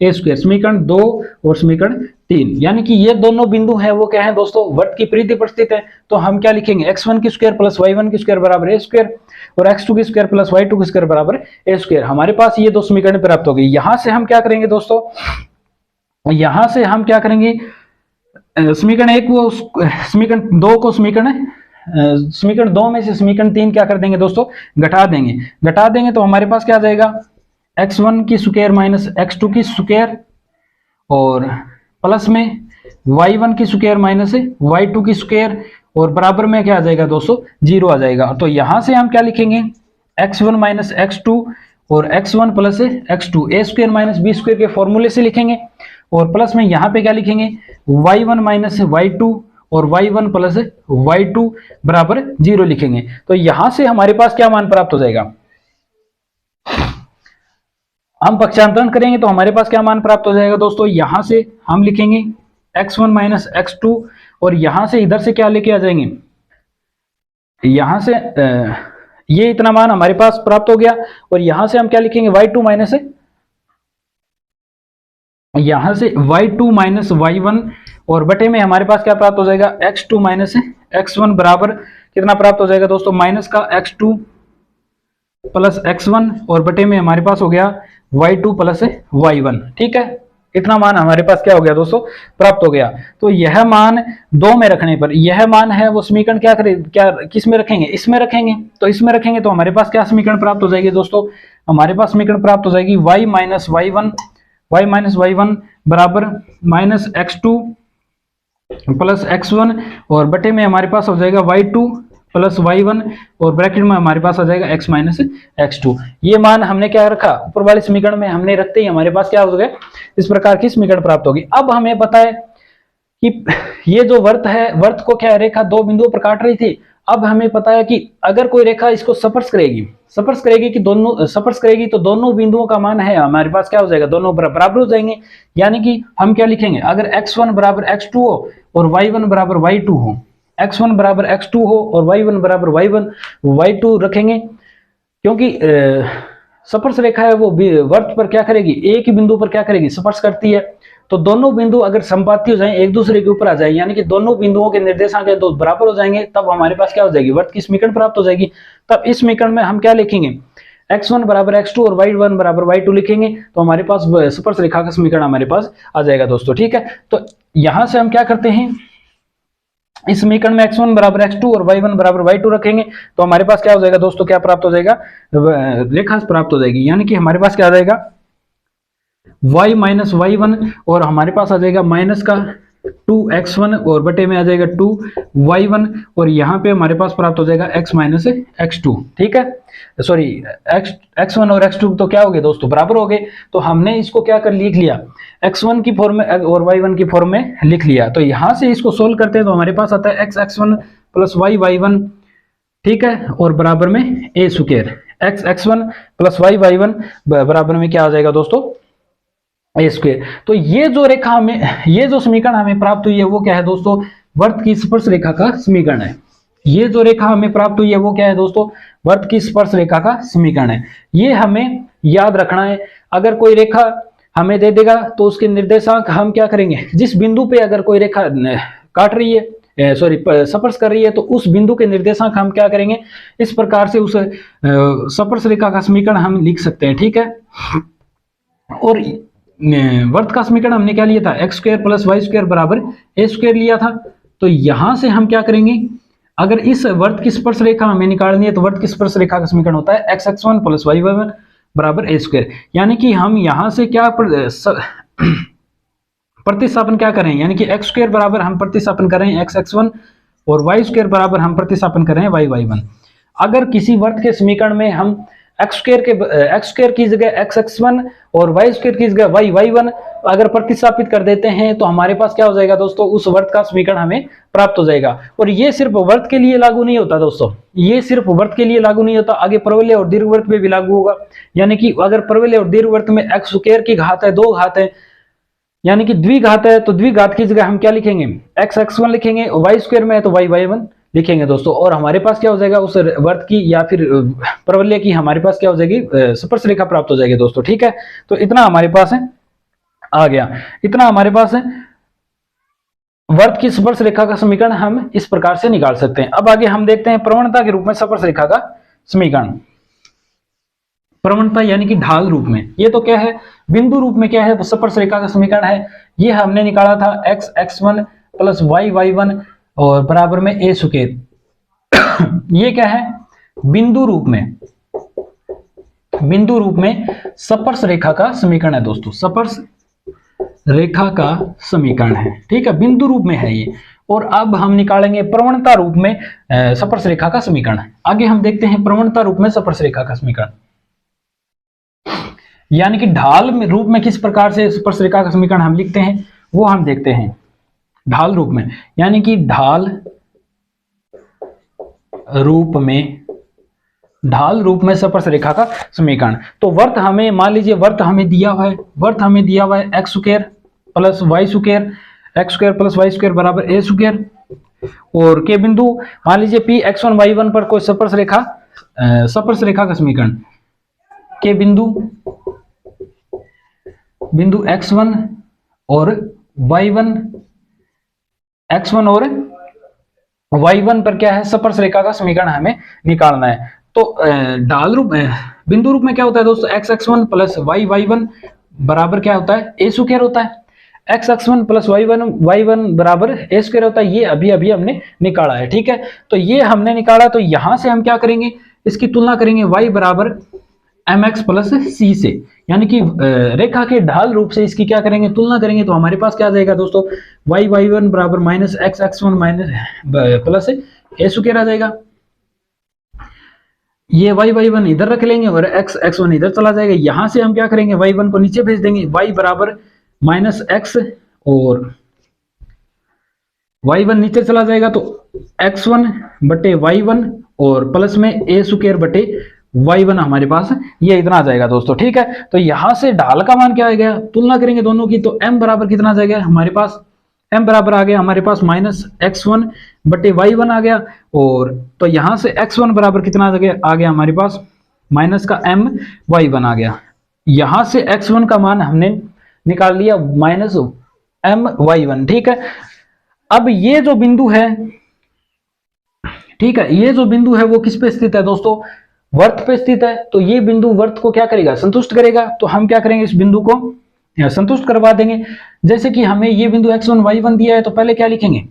a स्क्वायर। समीकरण 2 और समीकरण 3, यानी कि ये दोनों बिंदु हैं वो क्या है दोस्तों, वर्त की परिधि पर स्थित है। तो हम क्या लिखेंगे, x1 की स्क्वायर प्लस y1 की स्क्वायर बराबर a स्क्वायर और x2 की स्क्वायर प्लस y2 की स्क्वायर बराबर a स्क्वायर। हमारे पास ये दो समीकरण प्राप्त हो गई। यहां से हम क्या करेंगे दोस्तों, यहां से हम क्या करेंगे, समीकरण 1 को समीकरण 2 को समीकरण 2 में से समीकरण 3 क्या कर देंगे दोस्तों, घटा देंगे। तो हमारे पास क्या आ जाएगा, x1 की स्क्वायर माइनस x2 की स्क्वायर और प्लस में y1 की स्क्वायर माइनस y2 की स्क्वायर, और बराबर में क्या आ जाएगा दोस्तों, 0 आ जाएगा। तो यहां से हम क्या लिखेंगे, x1 माइनस x2 और x1 plus x2, a square minus b square के फॉर्मूले से लिखेंगे, और प्लस में यहां पे क्या लिखेंगे, y1 माइनस y2 और y1 प्लस y2 बराबर 0 लिखेंगे। तो यहां से हमारे पास क्या मान प्राप्त हो जाएगा, हम पक्षांतरण करेंगे तो हमारे पास क्या मान प्राप्त हो जाएगा दोस्तों, यहां से हम लिखेंगे x1 माइनस x2, और यहां से इधर से क्या लेके आ जाएंगे, यहां से ये इतना मान हमारे पास प्राप्त हो गया, और यहां से हम क्या लिखेंगे, y2 माइनस, यहां से y2 माइनस y1, और बटे में हमारे पास क्या प्राप्त हो जाएगा, x2 माइनस x1 बराबर कितना प्राप्त हो जाएगा दोस्तों, माइनस का x2 प्लस x1 और बटे में हमारे पास हो गया y2 प्लस y1। ठीक है, इतना मान हमारे पास क्या हो गया दोस्तों, प्राप्त हो गया। तो यह मान 2 में रखने पर, यह मान है वो समीकरण क्या करे, क्या किस में रखेंगे, इसमें रखेंगे। तो इसमें रखेंगे तो हमारे पास क्या समीकरण प्राप्त हो जाएगी दोस्तों, हमारे पास समीकरण प्राप्त हो जाएगी y माइनस वाई वन बराबर माइनस x2 प्लस x1 और बटे में हमारे पास हो जाएगा y2 प्लस y1 और ब्रैकेट में हमारे पास आ जाएगा x माइनस x2। ये मान हमने क्या रखा, ऊपर वाले समीकरण में हमने रखते ही हमारे पास क्या हो गया, इस प्रकार की समीकरण प्राप्त होगी। अब हमें पता है कि ये जो वर्त है, वर्त को क्या रेखा दो बिंदुओं पर काट रही थी। अब हमें पता है कि अगर कोई रेखा इसको स्पर्श करेगी कि दोनों स्पर्श करेगी तो दोनों बिंदुओं का मान है हमारे पास क्या हो जाएगा, दोनों बराबर हो जाएंगे। यानी कि हम क्या लिखेंगे, अगर x1 बराबर x2 हो और y1 बराबर y2 हो, x1 बराबर x2 हो और y1 बराबर y2 रखेंगे, क्योंकि स्पर्श रेखा है वो वर्त पर क्या करेगी, एक ही बिंदु पर क्या करेगी, स्पर्श करती है। तो दोनों बिंदु अगर संपाती हो जाए, एक दूसरे के ऊपर आ जाए, यानी कि दोनों बिंदुओं के निर्देशांक दो बराबर हो जाएंगे, तब हमारे पास क्या हो जाएगी, वर्त की समीकरण प्राप्त हो जाएगी। तब इस समीकरण में हम क्या लिखेंगे, x1 बराबर x2 और y1 बराबर y2 लिखेंगे, तो हमारे पास स्पर्श रेखा का समीकरण हमारे पास आ जाएगा दोस्तों। ठीक है, तो यहां से हम क्या करते हैं, इस समीकरण में x1 बराबर x2 और y1 बराबर y2 रखेंगे, तो हमारे पास क्या हो जाएगा दोस्तों, क्या प्राप्त हो जाएगा, रेखा प्राप्त हो जाएगी। यानी कि हमारे पास क्या आ जाएगा, y माइनस y1 और हमारे पास आ जाएगा माइनस का 2x1 और बटे में आ जाएगा 2y1 और यहाँ पे हमारे पास प्राप्त हो जाएगा x माइनस x2। ठीक है, सॉरी x1 और x2 तो क्या हो गए दोस्तों, बराबर हो गए। तो हमने इसको क्या कर लिख लिया, x1 की फॉर्म में और y1 की फॉर्म में लिख लिया। तो यहाँ से इसको सोल्व करते हैं तो हमारे पास आता है x1 प्लस y1। ठीक है, और बराबर में a square, x1 plus y1 बराबर में क्या आ जाएगा दोस्तों, ए स्क्वायर। तो ये जो रेखा हमें, ये जो समीकरण हमें प्राप्त हुई है वो क्या है दोस्तों, वर्त की स्पर्श रेखा का समीकरण है। ये जो रेखा हमें प्राप्त हुई है वो क्या है दोस्तों, वर्त की स्पर्श रेखा का समीकरण है। ये हमें याद रखना है। अगर कोई रेखा हमें दे देगा तो उसके निर्देशांक हम क्या करेंगे, जिस बिंदु पे अगर कोई रेखा काट रही है, सॉरी स्पर्श कर रही है, तो उस बिंदु के निर्देशांक हम क्या करेंगे, इस प्रकार से उस स्पर्श रेखा का समीकरण हम लिख सकते हैं। ठीक है, और वर्त का समीकरण हमने क्या लिया था, x square plus y square बराबर ए स्क्वायर लिया था। तो यहां से हम क्या करेंगे, अगर इस वर्त की स्पर्श रेखा हमें निकालनी है तो वर्त की स्पर्श रेखा का समीकरण होता है x x one plus y Y one बराबर ए स्क्वायर। यानी कि हम यहां से क्या प्रतिस्थापन क्या करें, यानी कि एक्स स्क्वायर बराबर हम प्रतिस्थापन करें एक्स एक्स वन और वाई स्क्वायर बराबर हम प्रतिस्थापन करें वाई वाई वन। अगर किसी वर्त के समीकरण में हम एक्स स्क्वायर की जगह एक्स एक्स वन और वाई स्क्वायर की जगह वाई वाई वन अगर प्रतिस्थापित कर देते हैं तो हमारे पास क्या हो जाएगा दोस्तों, उस वर्त का समीकरण हमें प्राप्त हो जाएगा। और ये सिर्फ वर्त के लिए लागू नहीं होता दोस्तों, ये सिर्फ वर्त के लिए लागू नहीं होता, आगे परवलय और दीर्घवृत्त में भी लागू होगा। यानी कि अगर परवलय और दीर्घवृत्त में एक्स स्क्वायर की घात है, दो घात है, यानी कि द्विघात है, तो द्विघात की जगह हम क्या लिखेंगे, एक्स एक्स वन लिखेंगे, वाई स्क्वायर में है तो वाई वाई वन लिखेंगे दोस्तों। और हमारे पास क्या हो जाएगा, उस वर्त की या फिर परवलय की हमारे पास क्या हो जाएगी, स्पर्श रेखा प्राप्त हो जाएगी दोस्तों। ठीक है, तो इतना हमारे पास है, आ गया, इतना हमारे पास है। वर्त की स्पर्श रेखा का समीकरण हम इस प्रकार से निकाल सकते हैं। अब आगे हम देखते हैं प्रवणता के रूप में स्पर्श रेखा का समीकरण। प्रवणता यानी कि ढाल रूप में, ये तो क्या है, बिंदु रूप में क्या है, स्पर्श रेखा का समीकरण है। ये हमने निकाला था x x one plus y Y one और बराबर में ए स्क्वायर। ये क्या है, बिंदु रूप में, बिंदु रूप में स्पर्श रेखा का समीकरण है दोस्तों, स्पर्श रेखा का समीकरण है। ठीक है, बिंदु रूप में है ये। और अब हम निकालेंगे प्रवणता रूप में स्पर्श रेखा का समीकरण। आगे हम देखते हैं प्रवणता रूप में स्पर्श रेखा का समीकरण, यानी कि ढाल रूप में किस प्रकार से स्पर्श रेखा का समीकरण हम लिखते हैं वो हम देखते हैं। ढाल रूप में, यानी कि ढाल रूप में, ढाल रूप में स्पर्श रेखा का समीकरण। तो वर्त हमें, मान लीजिए वर्त हमें दिया हुआ है, वर्त हमें दिया हुआ है x square plus y square, x square plus y square बराबर ए स्क्वायर। और के बिंदु मान लीजिए P x one y one पर कोई स्पर्श रेखा, स्पर्श रेखा का समीकरण के बिंदु, बिंदु x1 और y1, x1 और y1 पर क्या है, स्पर्श रेखा का समीकरण हमें निकालना है। तो ढाल रूप में, बिंदु रूप में क्या होता है दोस्तों, x x one plus y Y one बराबर क्या होता है, ए स्क्वायर होता है। X x one plus y one बराबर ए स्क्वायर होता है। ये अभी अभी हमने निकाला है, ठीक है। तो ये हमने निकाला, तो यहां से हम क्या करेंगे, इसकी तुलना करेंगे y बराबर एम एक्स प्लस सी से, यानी कि रेखा के ढाल रूप से इसकी क्या करेंगे, तुलना करेंगे। तो हमारे पास क्या आ जाएगा दोस्तों, वाई वाई वन बराबर minus X x one minus plus A square आ जाएगा। ये वाई वाई वन इधर रख लेंगे और एक्स एक्स वन इधर चला जाएगा। यहां से हम क्या करेंगे, वाई वन को नीचे भेज देंगे, वाई बराबर माइनस एक्स और वाई वन नीचे चला जाएगा, तो एक्स वन बटे वाई वन और प्लस में ए स्क्वायर बटे वाई वन हमारे पास ये इतना आ जाएगा दोस्तों, ठीक है। तो यहां से ढाल का मान क्या आ गया, तुलना करेंगे दोनों की, तो m बराबर कितना आ जाएगा हमारे पास, m बराबर आ गया हमारे पास माइनस एक्स वन बटे वाई वन आ गया। और तो यहां से एक्स वन बराबर कितना आ गया हमारे पास, माइनस का m वाई वन आ गया। यहां से एक्स वन का मान हमने निकाल लिया माइनस m वाई वन, ठीक है। अब ये जो बिंदु है, ठीक है, ये जो बिंदु है वो किस पे स्थित है दोस्तों, वर्त पे स्थित है। तो ये बिंदु वर्त को क्या करेगा, संतुष्ट करेगा। तो हम क्या करेंगे, इस बिंदु को संतुष्ट करवा देंगे। जैसे कि हमें ये बिंदु x1 y1 दिया है, तो पहले क्या लिखेंगे,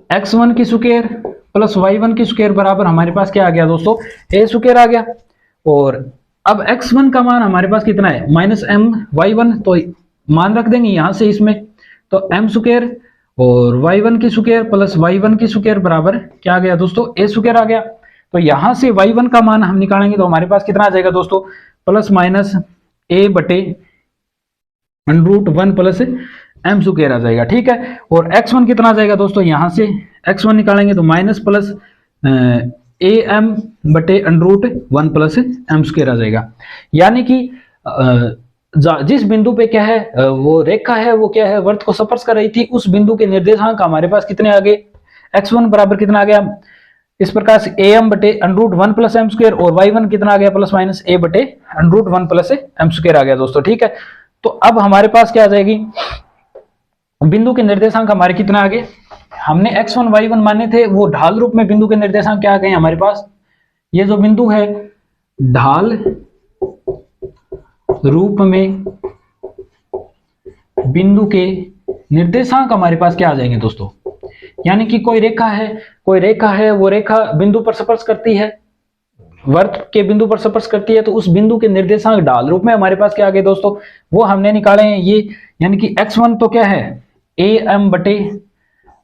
x1 की स्क्वायर प्लस y1 की स्क्वायर बराबर हमारे पास क्या आ गया दोस्तों, a स्क्वायर आ गया। और अब x1 का मान हमारे पास कितना है, माइनस m y1, तो मान रख देंगे यहां से इसमें, तो m स्क्वायर और y1 की स्क्वायर प्लस y1 की स्क्वायर बराबर क्या आ गया दोस्तों, a स्क्वायर आ गया। तो यहां से y1 का मान हम निकालेंगे, तो हमारे पास कितना आ जाएगा दोस्तों, प्लस माइनस a बटे root one plus M square आ जाएगा, ठीक है। और x1 कितना आ जाएगा दोस्तों, यहां से x1 निकालेंगे तो माइनस प्लस ए एम बटे root one plus M square आ जाएगा। यानी कि जिस बिंदु पे क्या है, वो रेखा है, वो क्या है, वर्त को स्पर्श कर रही थी, उस बिंदु के निर्देशांक हमारे पास कितने आ गए, x1 बराबर कितना आ गया, इस प्रकार से ए एम बटे root one plus M square, और y1 कितना आ गया, प्लस माइनस ए बटे root one plus M square आ गया दोस्तों, ठीक है। तो अब हमारे पास क्या आ जाएगी, बिंदु के निर्देशांक हमारे कितना आ गए, हमने x1 y1 माने थे, वो ढाल रूप में बिंदु के निर्देशांक क्या आ गए हमारे पास, ये जो बिंदु है ढाल रूप में बिंदु के निर्देशांक हमारे पास क्या आ जाएंगे दोस्तों। यानी कि कोई रेखा है, वो रेखा बिंदु पर स्पर्श करती है, वर्त के बिंदु पर स्पर्श करती है, तो उस बिंदु के निर्देशांक ढाल रूप में हमारे पास क्या आ गए दोस्तों, वो हमने निकाले हैं ये। यानी कि x1 तो क्या है, ए एम बटे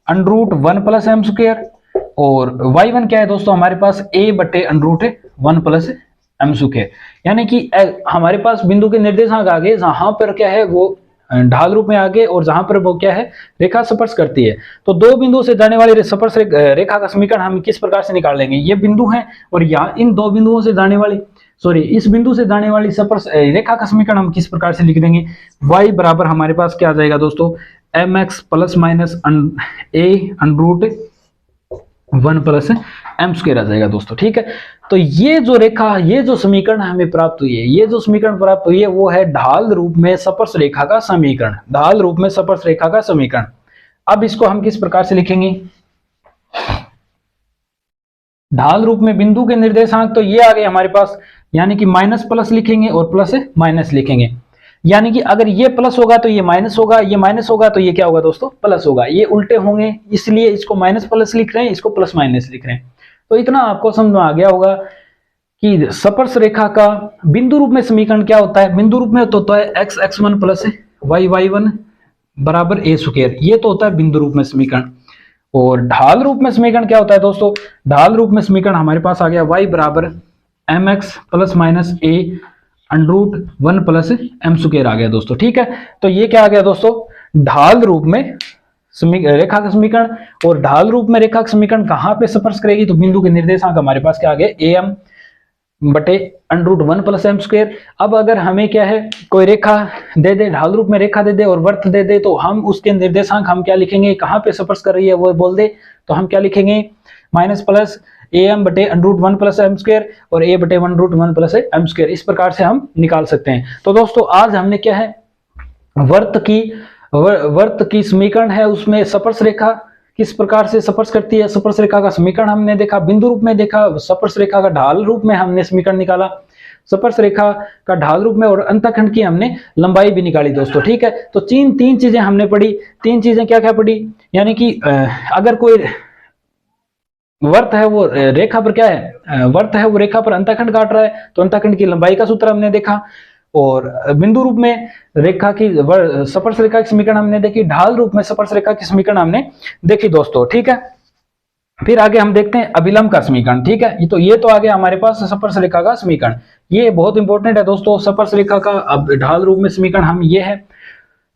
root one plus M square, और y1 क्या है दोस्तों हमारे पास, a बटे root one plus M square. यानी कि हमारे पास बिंदु के निर्देशांक आ गए, जहां पर क्या है वो ढाल रूप में आगे, और जहां पर वो क्या है रेखा स्पर्श करती है। तो दो बिंदुओं से जाने वाली स्पर्श रेखा का समीकरण हम किस प्रकार से निकाल लेंगे, ये बिंदु है और यहाँ इन दो बिंदुओं से जाने वाली, इस बिंदु से जाने वाली स्पर्श रेखा का समीकरण हम किस प्रकार से लिख देंगे, y बराबर हमारे पास क्या आ जाएगा दोस्तों, M X plus minus A root one plus M square आ जाएगा दोस्तों, ठीक है। तो ये जो रेखा, ये जो समीकरण हमें प्राप्त हुई है, ये जो समीकरण प्राप्त हुई है वो है ढाल रूप में स्पर्श रेखा का समीकरण, ढाल रूप में स्पर्श रेखा का समीकरण। अब इसको हम किस प्रकार से लिखेंगे, ढाल रूप में बिंदु के निर्देशांक तो ये आ गए हमारे पास, यानी कि माइनस प्लस लिखेंगे और प्लस माइनस लिखेंगे। यानी कि अगर ये प्लस होगा तो ये माइनस होगा, ये माइनस होगा तो ये क्या होगा दोस्तों, प्लस होगा, ये उल्टे होंगे, इसलिए इसको माइनस प्लस लिख रहे हैं, इसको प्लस माइनस लिख रहे हैं। तो इतना आपको समझ में आ गया होगा कि स्पर्श रेखा का बिंदु रूप में समीकरण क्या होता है। बिंदु रूप में तो होता है x x one plus y Y one बराबर ए स्क्वायर, ये तो होता है बिंदु रूप में समीकरण। और ढाल रूप में समीकरण क्या होता है दोस्तों, ढाल रूप में समीकरण हमारे पास आ गया वाई बराबर M X plus minus A root one plus M square आ गया दोस्तों, ठीक है। तो ये क्या आ गया दोस्तों, ढाल रूप में रेखा का समीकरण। और ढाल रूप में रेखा का समीकरण कहां पे स्पर्श करेगी, तो बिंदु के निर्देशांक हमारे पास क्या आ गए, ए एम बटे root one plus M square. अब अगर हमें क्या है, कोई रेखा दे दे, ढाल रूप में रेखा दे दे और वर्त दे दे, तो हम उसके निर्देशांक हम क्या लिखेंगे, कहां पे स्पर्श कर रही है वो बोल दे, तो हम क्या लिखेंगे, माइनस प्लस ए एम बटे root one plus M square और ए बटे root one plus M square, इस प्रकार से हम निकाल सकते हैं। तो दोस्तों आज हमने क्या है, वर्त की समीकरण है, उसमें स्पर्श रेखा किस प्रकार से स्पर्श करती है, स्पर्श रेखा का समीकरण हमने देखा, बिंदु रूप में देखा, स्पर्श रेखा का ढाल रूप में हमने समीकरण निकाला, स्पर्श रेखा का ढाल रूप में, और अंतःखंड की हमने लंबाई भी निकाली दोस्तों। ठीक है, तो तीन चीजें हमने पढ़ी। तीन चीजें क्या क्या पढ़ी, यानी कि अगर कोई वर्त है वो रेखा पर क्या है, वर्त है वो रेखा पर अंतःखंड काट रहा है तो अंतःखंड की लंबाई का सूत्र हमने देखा, और बिंदु रूप में रेखा की स्पर्श रेखा की समीकरण हमने देखी, ढाल रूप में स्पर्श रेखा की समीकरण हमने देखी दोस्तों। ठीक है, फिर आगे हम देखते हैं अभिलंब का समीकरण। ठीक है, तो ये तो आ गया हमारे पास स्पर्श रेखा का समीकरण, ये बहुत इंपॉर्टेंट है दोस्तों। स्पर्श रेखा का अब ढाल रूप में समीकरण हम ये है,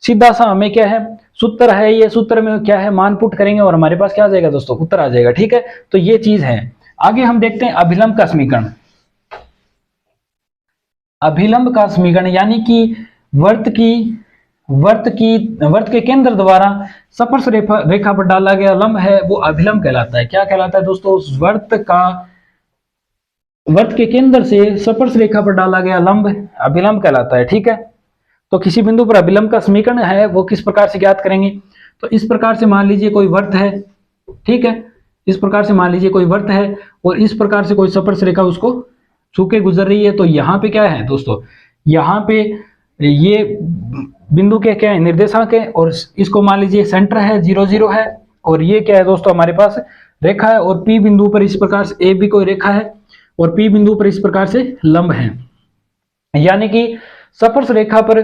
सीधा सा हमें क्या है सूत्र है, ये सूत्र में क्या है मान पुट करेंगे और हमारे पास क्या आ जाएगा दोस्तों, उत्तर आ जाएगा। ठीक है, तो ये चीज है। आगे हम देखते हैं अभिलंब का समीकरण। अभिलंब का समीकरण यानी कि वर्त के केंद्र द्वारा स्पर्श रेखा पर डाला गया लंब है वो अभिलंब कहलाता है। क्या कहलाता है दोस्तों, वर्त के केंद्र से स्पर्श रेखा पर डाला गया लंब अभिलंब कहलाता है। ठीक है, तो किसी बिंदु पर अभिलंब का समीकरण है वो किस प्रकार से ज्ञात करेंगे, तो इस प्रकार से मान लीजिए कोई वर्त है। ठीक है, इस प्रकार से मान लीजिए कोई वर्त है और इस प्रकार से कोई स्पर्श रेखा उसको छू के गुजर रही है, तो यहाँ पे क्या है दोस्तों, यहाँ पे ये बिंदु के क्या है निर्देशांक है, और इसको मान लीजिए सेंटर है 0 0 है, और ये क्या है दोस्तों हमारे पास रेखा है, और P बिंदु पर इस प्रकार से ए भी कोई रेखा है और P बिंदु पर इस प्रकार से लंब है। यानी कि स्पर्श रेखा पर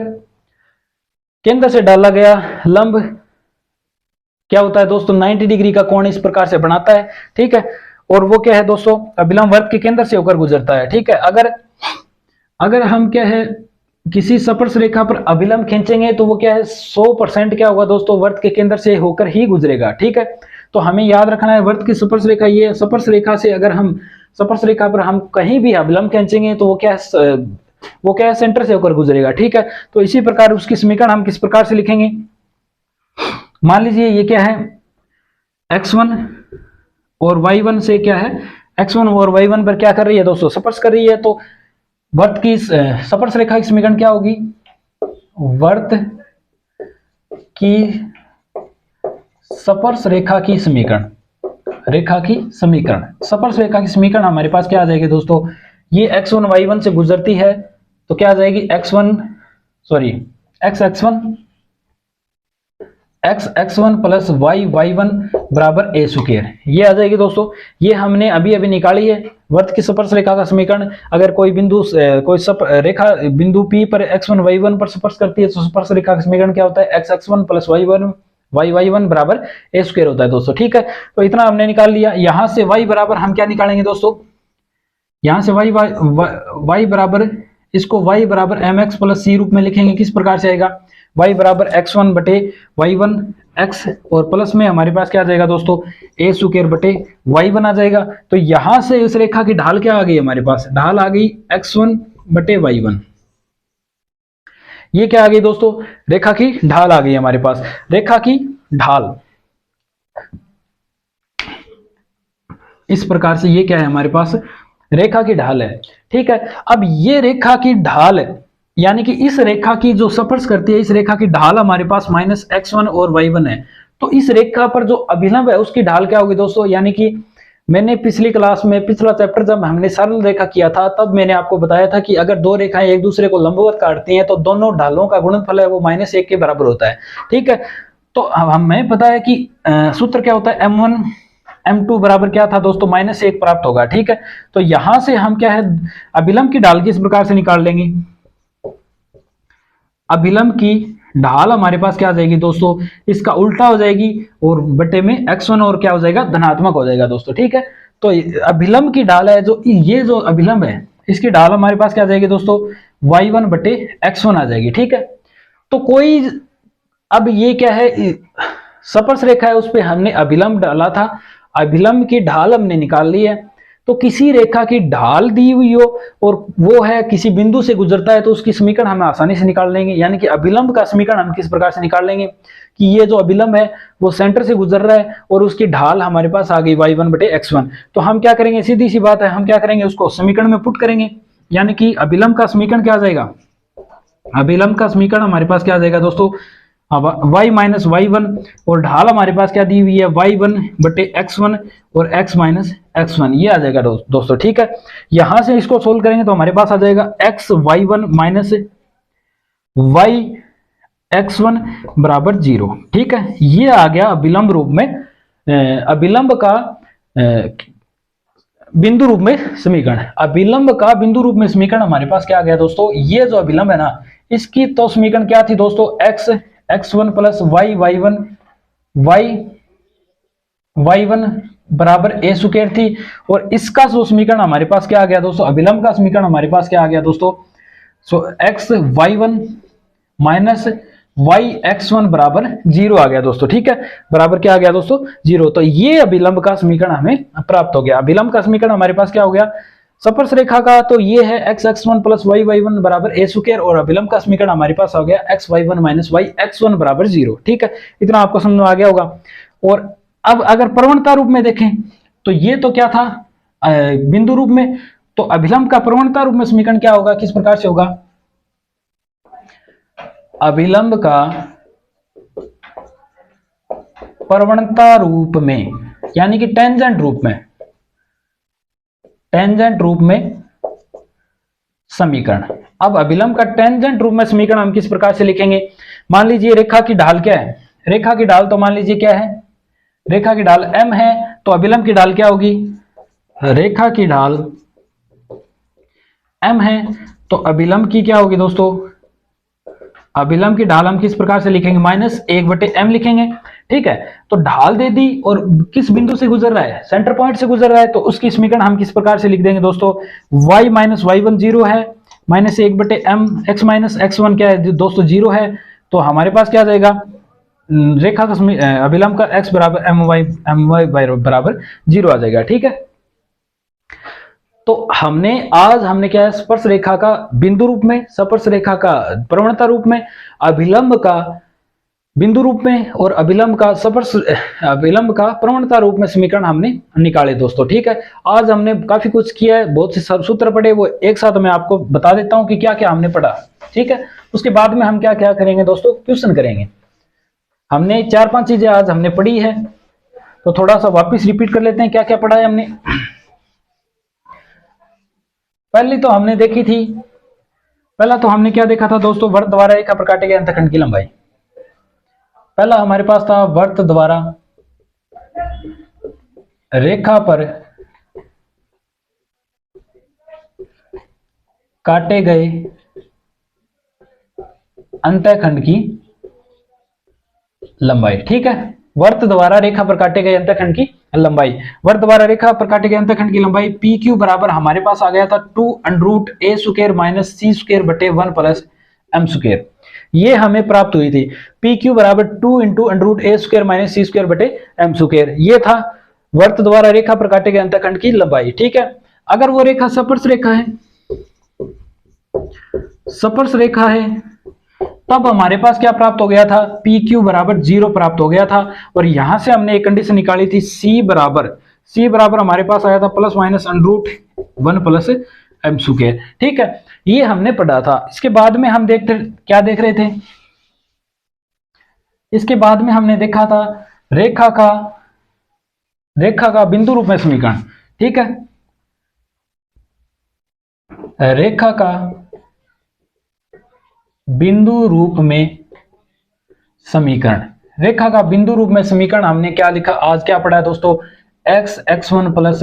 केंद्र से डाला गया लंब क्या होता है दोस्तों, 90 डिग्री का कोण इस प्रकार से बनाता है। ठीक है, और वो क्या है दोस्तों, अभिलंब वर्त के केंद्र से होकर गुजरता है। ठीक है, अगर हम क्या है किसी स्पर्श रेखा पर अभिलंब खींचेंगे तो वो क्या है 100% क्या होगा दोस्तों, वर्त के केंद्र से होकर ही गुजरेगा। ठीक है, तो हमें याद रखना है वर्त की स्पर्श रेखा ये, स्पर्श रेखा से अगर हम स्पर्श रेखा पर हम कहीं भी अभिलंब खींचेंगे तो वो क्या है सेंटर से होकर गुजरेगा। ठीक है, तो इसी प्रकार उसकी समीकरण हम किस प्रकार से लिखेंगे, मान लीजिए ये क्या है x1 और y1 से क्या है x1 और y1 पर क्या कर रही है दोस्तों, स्पर्श कर रही है, तो वर्त की स्पर्श रेखा की समीकरण क्या होगी, वर्त की स्पर्श रेखा की समीकरण, स्पर्श रेखा की समीकरण हमारे पास क्या आ जाएगी दोस्तों, ये x1 y1 से गुजरती है तो क्या आ जाएगी x1 प्लस y1 बराबर a स्क्वायर, ये आ जाएगी दोस्तों। ये हमने अभी निकाली है वर्त की स्पर्श रेखा का समीकरण। अगर कोई बिंदु रेखा बिंदु P पर x1 y1 पर स्पर्श करती है तो स्पर्श रेखा का समीकरण क्या होता है, x1 प्लस y1 बराबर a स्क्वायर होता है दोस्तों। ठीक है, तो इतना हमने निकाल लिया। यहां से y बराबर हम क्या निकालेंगे दोस्तों, यहां से y बराबर इसको y बराबर mx प्लस c रूप में लिखेंगे। किस प्रकार से आएगा, y बराबर x1 बटे y1 x, और प्लस में हमारे पास क्या आ जाएगा दोस्तों, a स्क्वायर बटे y1 आ जाएगा। तो यहां से इस रेखा की ढाल क्या आ गई, हमारे पास ढाल आ गई x1 बटे y1। ये क्या आ गई दोस्तों, रेखा की ढाल आ गई हमारे पास, रेखा की ढाल इस प्रकार से, ये क्या है हमारे पास रेखा की ढाल है। ठीक है, अब ये रेखा की ढाल यानी कि इस रेखा की जो स्पर्श करती है, इस रेखा की ढाल हमारे पास -x1 और y1 है, तो इस रेखा पर जो अभिलंब है उसकी ढाल क्या होगी दोस्तों, यानी कि मैंने पिछली क्लास में पिछला चैप्टर जब हमने सरल रेखा किया था तब मैंने आपको बताया था कि अगर दो रेखाएं एक दूसरे को लंबवत काटती हैं तो दोनों ढालों का गुणनफल है वो -1 के बराबर होता है। ठीक है, तो हमें पता है कि सूत्र क्या होता है, m1 m2 बराबर क्या था दोस्तों, -1 प्राप्त होगा। ठीक है, तो यहां से हम क्या है अभिलंब की ढाल किस प्रकार से निकाल लेंगे, अभिलंब की ढाल हमारे पास क्या आ जाएगी दोस्तों, इसका उल्टा हो जाएगी और बटे में x1 और क्या हो जाएगा धनात्मक हो जाएगा दोस्तों। ठीक है, तो अभिलंब की ढाल है जो ये जो अभिलंब है इसकी ढाल हमारे पास क्या आ जाएगी दोस्तों, y1 बटे x1 आ जाएगी। ठीक है, तो कोई अब ये क्या है स्पर्श रेखा है उस पर हमने अभिलंब डाला था, अभिलंब की ढाल हमने निकाल ली है। तो किसी रेखा की ढाल दी हुई हो और वो है किसी बिंदु से गुजरता है तो उसकी समीकरण हम आसानी से निकाल लेंगे। यानी कि अभिलंब का समीकरण हम किस प्रकार से निकाल लेंगे कि ये जो अभिलंब है वो सेंटर से गुजर रहा है और उसकी ढाल हमारे पास आ गई y1 बटे x1। तो हम क्या करेंगे, सीधी सी बात है, हम क्या करेंगे उसको समीकरण में पुट करेंगे। यानी कि अभिलंब का समीकरण क्या आ जाएगा, अभिलंब का समीकरण हमारे पास क्या आ जाएगा दोस्तों, अब y माइनस वाई वन, और ढाल हमारे पास क्या दी हुई है, y1 बटे x1 और x माइनस x1, ये आ जाएगा दोस्तों। ठीक है, यहां से इसको सोल्व करेंगे तो हमारे पास आ जाएगा x y1 minus y x1 बराबर 0। ठीक है, ये आ गया अभिलंब रूप में, अभिलंब का बिंदु रूप में समीकरण। अभिलंब का बिंदु रूप में समीकरण हमारे पास क्या आ गया दोस्तों, ये जो अभिलंब है ना, इसकी तो समीकरण क्या थी दोस्तों, x x1 plus y y1 y1 बराबर a स्क्वायर थी। और इसका जो समीकरण हमारे पास क्या आ गया दोस्तों, अभिलंब का समीकरण हमारे पास क्या आ गया दोस्तों, सो x y1 minus y x1 बराबर 0 आ गया दोस्तों। ठीक है, बराबर क्या आ गया दोस्तों, 0। तो ये अभिलंब का समीकरण हमें प्राप्त हो गया। अभिलंब का समीकरण हमारे पास क्या हो गया, स्पर्श रेखा का तो ये है x x1 plus y y1 बराबर a स्क्वायर, और अभिलंब का समीकरण हमारे पास हो गया x y1 minus y x1 बराबर 0। ठीक है, इतना आपको समझ में आ गया होगा। और अब अगर प्रवणता रूप में देखें तो ये तो क्या था, बिंदु रूप में, तो अभिलंब का प्रवणता रूप में समीकरण क्या होगा, किस प्रकार से होगा, अभिलंब का प्रवणता रूप में यानी कि टेंजेंट रूप में, टेंजेंट रूप में समीकरण। अब अभिलंब का टेंजेंट रूप में समीकरण हम किस प्रकार से लिखेंगे, मान लीजिए रेखा की ढाल क्या है, रेखा की ढाल तो मान लीजिए क्या है, रेखा की ढाल m है, तो अभिलंब की ढाल क्या होगी, रेखा की ढाल m है, तो अभिलंब की क्या होगी दोस्तों, अभिलंब की ढाल हम किस प्रकार से लिखेंगे, माइनस 1/m लिखेंगे। ठीक है, तो ढाल दे दी और किस बिंदु से गुजर रहा है, सेंटर पॉइंट से गुजर रहा है, तो उसकी समीकरण हम किस प्रकार से लिख देंगे दोस्तों, y माइनस y1 0 है, minus 1/m, x minus x1 क्या है दोस्तों 0 है, तो हमारे पास क्या आ जाएगा, रेखा का अभिलंब का x बराबर my बराबर 0 आ जाएगा। ठीक है, तो आज हमने क्या है, स्पर्श रेखा का बिंदु रूप में, स्पर्श रेखा का प्रवणता रूप में, अभिलंब का बिंदु रूप में और अभिलंब का प्रवणता रूप में समीकरण हमने निकाले दोस्तों। ठीक है, आज हमने काफी कुछ किया है, बहुत से सूत्र पढ़े, वो एक साथ मैं आपको बता देता हूं कि क्या क्या हमने पढ़ा। ठीक है, उसके बाद में हम क्या क्या करेंगे दोस्तों, क्वेश्चन करेंगे। हमने 4-5 चीजें आज हमने पढ़ी है, तो थोड़ा सा वापिस रिपीट कर लेते हैं क्या क्या पढ़ा है हमने। पहली तो हमने देखी थी, पहला तो हमने क्या देखा था दोस्तों, वृत्त द्वारा रेखा पर काटे गए अंतखंड की लंबाई। पहला हमारे पास था वृत्त द्वारा रेखा पर काटे गए अंतखंड की लंबाई। ठीक है, वृत्त द्वारा रेखा पर काटे गए अंतखंड की लंबाई, वृत्त द्वारा रेखा पर काटे गए अंतखंड की लंबाई पी क्यू बराबर हमारे पास आ गया था 2√a square minus c square बटे 1 प्लस m स्क्वायर, ये हमें प्राप्त हुई थी। पी क्यू बराबर 2 into √a square minus c square बटे m स्क्वायर, ये था वृत्त द्वारा रेखा पर काटे गए अंतखंड की लंबाई। ठीक है, अगर वो रेखा स्पर्श रेखा है, स्पर्श रेखा है, तब हमारे पास क्या प्राप्त हो गया था, पी क्यू बराबर 0 प्राप्त हो गया था। और यहां से हमने एक कंडीशन निकाली थी, c बराबर हमारे पास आया था plus minus √1 plus m square. ठीक है, ये हमने पढ़ा था। इसके बाद में हम क्या देख रहे थे, इसके बाद में हमने देखा था रेखा का बिंदु रूप में समीकरण। ठीक है, रेखा का बिंदु रूप में समीकरण, रेखा का बिंदु रूप में समीकरण हमने क्या लिखा, आज क्या पढ़ा है दोस्तों, x x1 plus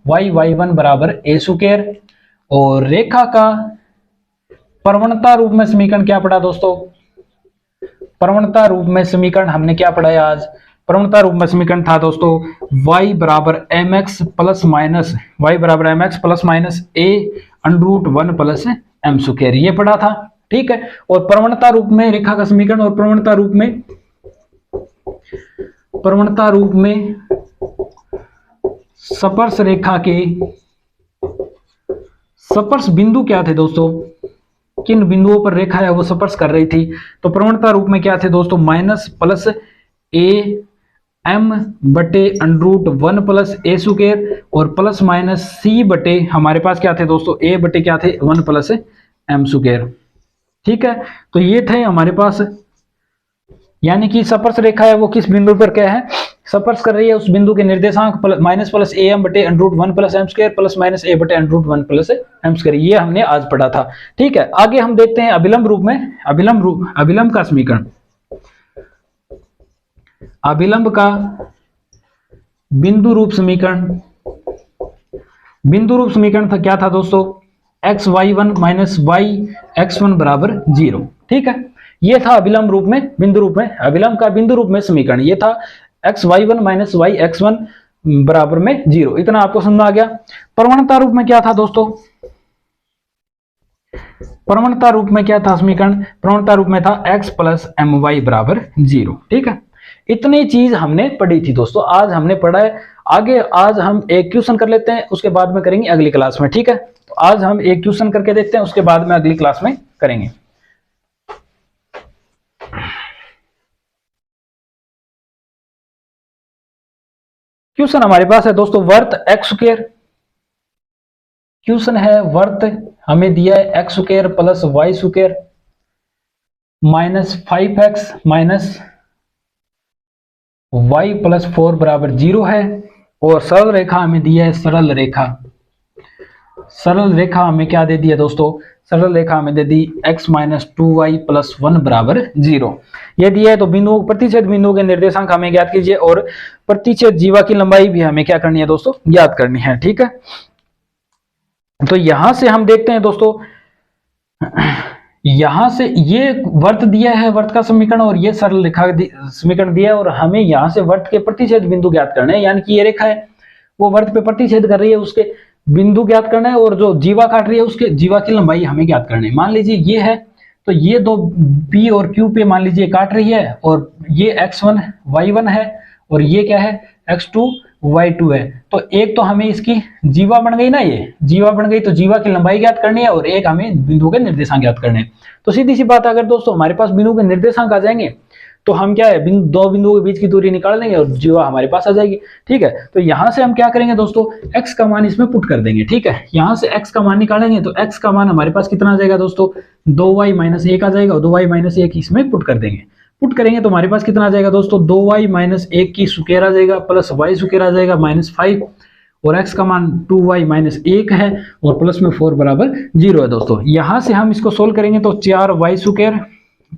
y y1 बराबर a स्क्वायर। और रेखा का प्रवणता रूप में समीकरण क्या पढ़ा दोस्तों, प्रवणता रूप में समीकरण हमने क्या पढ़ा है आज, प्रवणता रूप में समीकरण था दोस्तों y बराबर mx plus minus a √1 plus m square, ये पढ़ा था। ठीक है, और प्रवणता रूप में रेखा का समीकरण और प्रवणता रूप में स्पर्श रेखा के स्पर्श बिंदु क्या थे दोस्तों, किन बिंदुओं पर रेखा है वो स्पर्श कर रही थी, तो प्रवणता रूप में क्या थे दोस्तों, माइनस प्लस a m बटे √1 प्लस a स्क्वायर और प्लस माइनस c बटे हमारे पास क्या थे दोस्तों, a बटे क्या थे 1 प्लस m स्क्वायर। ठीक है, तो ये थे हमारे पास यानी कि स्पर्श रेखा है वो किस बिंदु पर क्या है, स्पर्श कर रही है, उस बिंदु के निर्देशांक माइनस प्लस ए एम बटे under root 1 plus M square plus minus A बटे under root 1 plus M square. ये हमने आज पढ़ा था। ठीक है, आगे हम देखते हैं अभिलंब रूप में, अभिलंब का समीकरण। अभिलंब का बिंदु रूप समीकरण, बिंदु रूप समीकरण था क्या था दोस्तों, x y one minus y x one बराबर 0। ठीक है, ये था अभिलंब रूप में, बिंदु रूप में, अभिलंब का बिंदु रूप में समीकरण ये था x y one minus y x one बराबर में 0। इतना आपको समझ में आ गया। प्रवणता रूप में क्या था दोस्तों, प्रवणता रूप में क्या था समीकरण, प्रवणता रूप में था x प्लस एम वाई बराबर 0। ठीक है, इतनी चीज हमने पढ़ी थी दोस्तों, आज हमने पढ़ा है। आगे आज हम एक क्वेश्चन कर लेते हैं, उसके बाद में करेंगे अगली क्लास में। ठीक है, तो आज हम एक क्वेश्चन करके देखते हैं, उसके बाद में अगली क्लास में करेंगे। क्वेश्चन हमारे पास है दोस्तों, वर्त एक्स स्क्वायर, क्वेश्चन है वर्त हमें दिया है x square plus y square minus 5x minus y plus 4 बराबर 0 है, और सरल रेखा हमें दिया है, सरल रेखा, सरल रेखा हमें क्या दे दिया दोस्तों, सरल रेखा हमें दे दी x माइनस 2y प्लस 1 बराबर 0। यह दिया है, तो बिंदु प्रतिच्छेद बिंदु के निर्देशांक हमें ज्ञात कीजिए, और प्रतिच्छेद जीवा की लंबाई भी हमें क्या करनी है दोस्तों, ज्ञात करनी है। ठीक है, तो यहां से हम देखते हैं दोस्तों, यहां से ये वर्त दिया है, वर्त का समीकरण, और ये सरल रेखा समीकरण दिया है, और हमें यहां से वर्त के प्रतिच्छेद बिंदु ज्ञात करने हैं। यानी कि ये रेखा है वो वर्त पे प्रतिच्छेद कर रही है, उसके बिंदु ज्ञात करना है, और जो जीवा काट रही है उसके जीवा की लंबाई हमें ज्ञात करनी है। मान लीजिए ये है, तो ये दो P और Q पे मान लीजिए काट रही है, और ये x1 y1 है, और ये क्या है x2 y2 है। तो एक तो हमें इसकी जीवा बन गई ना, ये जीवा बन गई, तो जीवा की लंबाई ज्ञात करनी है, और एक हमें बिंदु के निर्देशांक ज्ञात करने हैं। तो सीधी सी बात, अगर दोस्तों हमारे पास बिंदु के निर्देशांक आ जाएंगे, तो हम क्या है, दो बिंदुओं के बीच की दूरी निकाल देंगे और जीवा हमारे पास आ जाएगी। ठीक है, तो यहां से हम क्या करेंगे दोस्तों, x का मान इसमें पुट कर देंगे। ठीक है, यहां से x का मान निकालेंगे, तो x का मान हमारे पास कितना आ जाएगा दोस्तों, 2y माइनस 1 आ जाएगा, और 2y माइनस 1 इसमें पुट कर देंगे। पुट करेंगे तो हमारे पास कितना आ जाएगा दोस्तों, 2y माइनस 1 की स्क्वायर आ जाएगा, प्लस y स्क्वायर आ जाएगा माइनस 5, और x का मान 2y माइनस 1 है, और प्लस में 4 बराबर 0 है दोस्तों। यहां से हम इसको सोल्व करेंगे, तो 4y स्क्वायर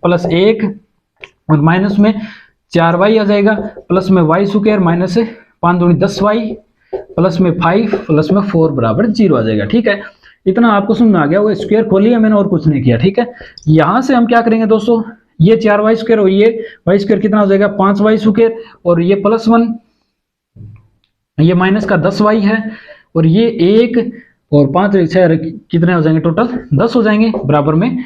प्लस 1 और माइनस में 4y आ जाएगा, प्लस में y स्क्वायर माइनस 5 दूनी 10y प्लस में 5 प्लस में 4 बराबर 0 आ जाएगा। ठीक है, इतना आपको समझ में आ गया, वो स्क्वायर खोल लिया मैंने और कुछ नहीं किया। ठीक है, यहां से हम क्या करेंगे दोस्तों, ये 4y स्क्वायर और ये y स्क्वायर कितना हो जाएगा, 5y स्क्वायर, और ये प्लस 1, ये माइनस का 10y है, और ये 1 और 5 6 कितने हो जाएंगे, टोटल 10 हो जाएंगे, बराबर में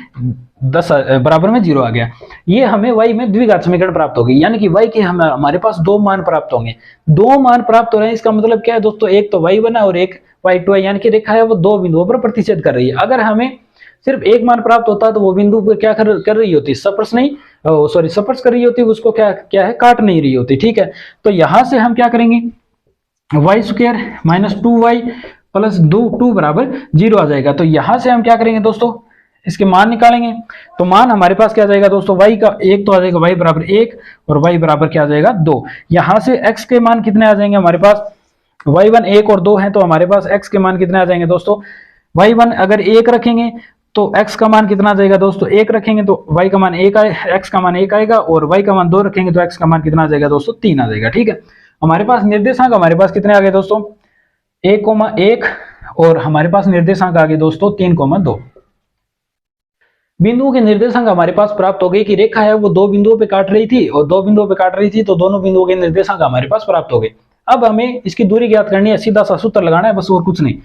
10 बराबर में 0 आ गया। ये हमें y में द्विघात समीकरण प्राप्त होगी, यानी कि y के हमारे पास दो मान प्राप्त होंगे, दो मान प्राप्त हो रहे हैं। इसका मतलब क्या है दोस्तों, एक तो y1 है और एक y2 है, यानी कि रेखा है वो दो बिंदुओं पर प्रतिच्छेद कर रही है। अगर हमें सिर्फ एक मान प्राप्त होता तो वो बिंदु पर क्या कर रही होती, स्पर्श नहीं, सॉरी स्पर्श कर रही होती, उसको क्या है, काट नहीं रही होती। ठीक है, तो यहां से हम क्या करेंगे, y square minus 2y plus 2 बराबर 0 आ जाएगा। तो यहां से हम क्या करेंगे दोस्तों, इसके मान निकालेंगे, तो मान हमारे पास क्या आ जाएगा दोस्तों, y का एक तो आ जाएगा y बराबर 1, और y बराबर क्या आ जाएगा 2। यहां से x के मान कितने आ जाएंगे हमारे पास, y1 1 और 2 है, तो हमारे पास x के मान कितने आ जाएंगे दोस्तों, y1 अगर 1 रखेंगे तो x का मान कितना आ जाएगा दोस्तों, 1 रखेंगे तो y का मान 1 आए, x का मान 1 आएगा, और y का मान 2 रखेंगे तो x का मान कितना आ जाएगा दोस्तों, 3 आ जाएगा। ठीक है, हमारे पास निर्देशांक हमारे पास कितने आ गए दोस्तों, 1,1, और हमारे पास निर्देशांक आ गए दोस्तों 3,2। बिंदुओं के निर्देशांक हमारे पास प्राप्त हो गई कि रेखा है वो दो बिंदुओं पे काट रही थी, और दो बिंदुओं पे काट रही थी, तो दोनों बिंदुओं के निर्देशांक हमारे पास प्राप्त हो गए। अब हमें इसकी दूरी ज्ञात करनी है, सीधा सा सूत्र लगाना है बस, और कुछ नहीं।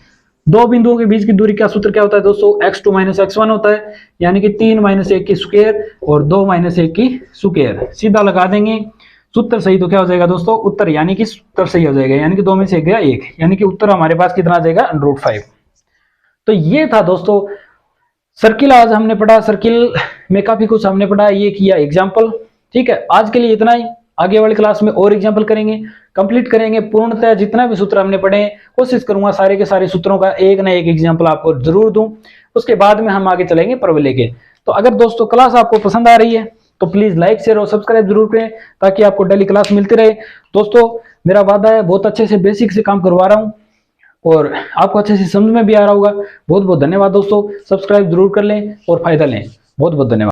दो बिंदुओं के बीच की दूरी का सूत्र क्या होता है दोस्तों, x2 माइनस x1 होता है, यानी कि 3 माइनस 1 की स्क्वायर और 2 माइनस 1 की स्क्वायर, सीधा लगा देंगे, सूत्र सही तो क्या हो जाएगा दोस्तों, उत्तर, यानी कि उत्तर सही हो जाएगा, यानी कि 2 में से 1 गया 1, यानी कि उत्तर हमारे पास कितना आ जाएगा, √5। तो ये था दोस्तों सर्किल, आज हमने पढ़ा, सर्किल में काफी कुछ हमने पढ़ा, ये किया एग्जाम्पल। ठीक है, आज के लिए इतना ही, आगे वाली क्लास में और एग्जाम्पल करेंगे, कंप्लीट करेंगे पूर्णतः जितना भी सूत्र हमने पढ़े, कोशिश करूंगा सारे के सारे सूत्रों का एक ना एक एग्जाम्पल आपको जरूर दूं, उसके बाद में हम आगे चलेंगे परवलय के। तो अगर दोस्तों क्लास आपको पसंद आ रही है तो प्लीज लाइक शेयर और सब्सक्राइब जरूर करें ताकि आपको डेली क्लास मिलती रहे। दोस्तों मेरा वादा है, बहुत अच्छे से बेसिक से काम करवा रहा हूँ और आपको अच्छे से समझ में भी आ रहा होगा। बहुत बहुत धन्यवाद दोस्तों, सब्सक्राइब जरूर कर लें और फायदा लें। बहुत बहुत धन्यवाद।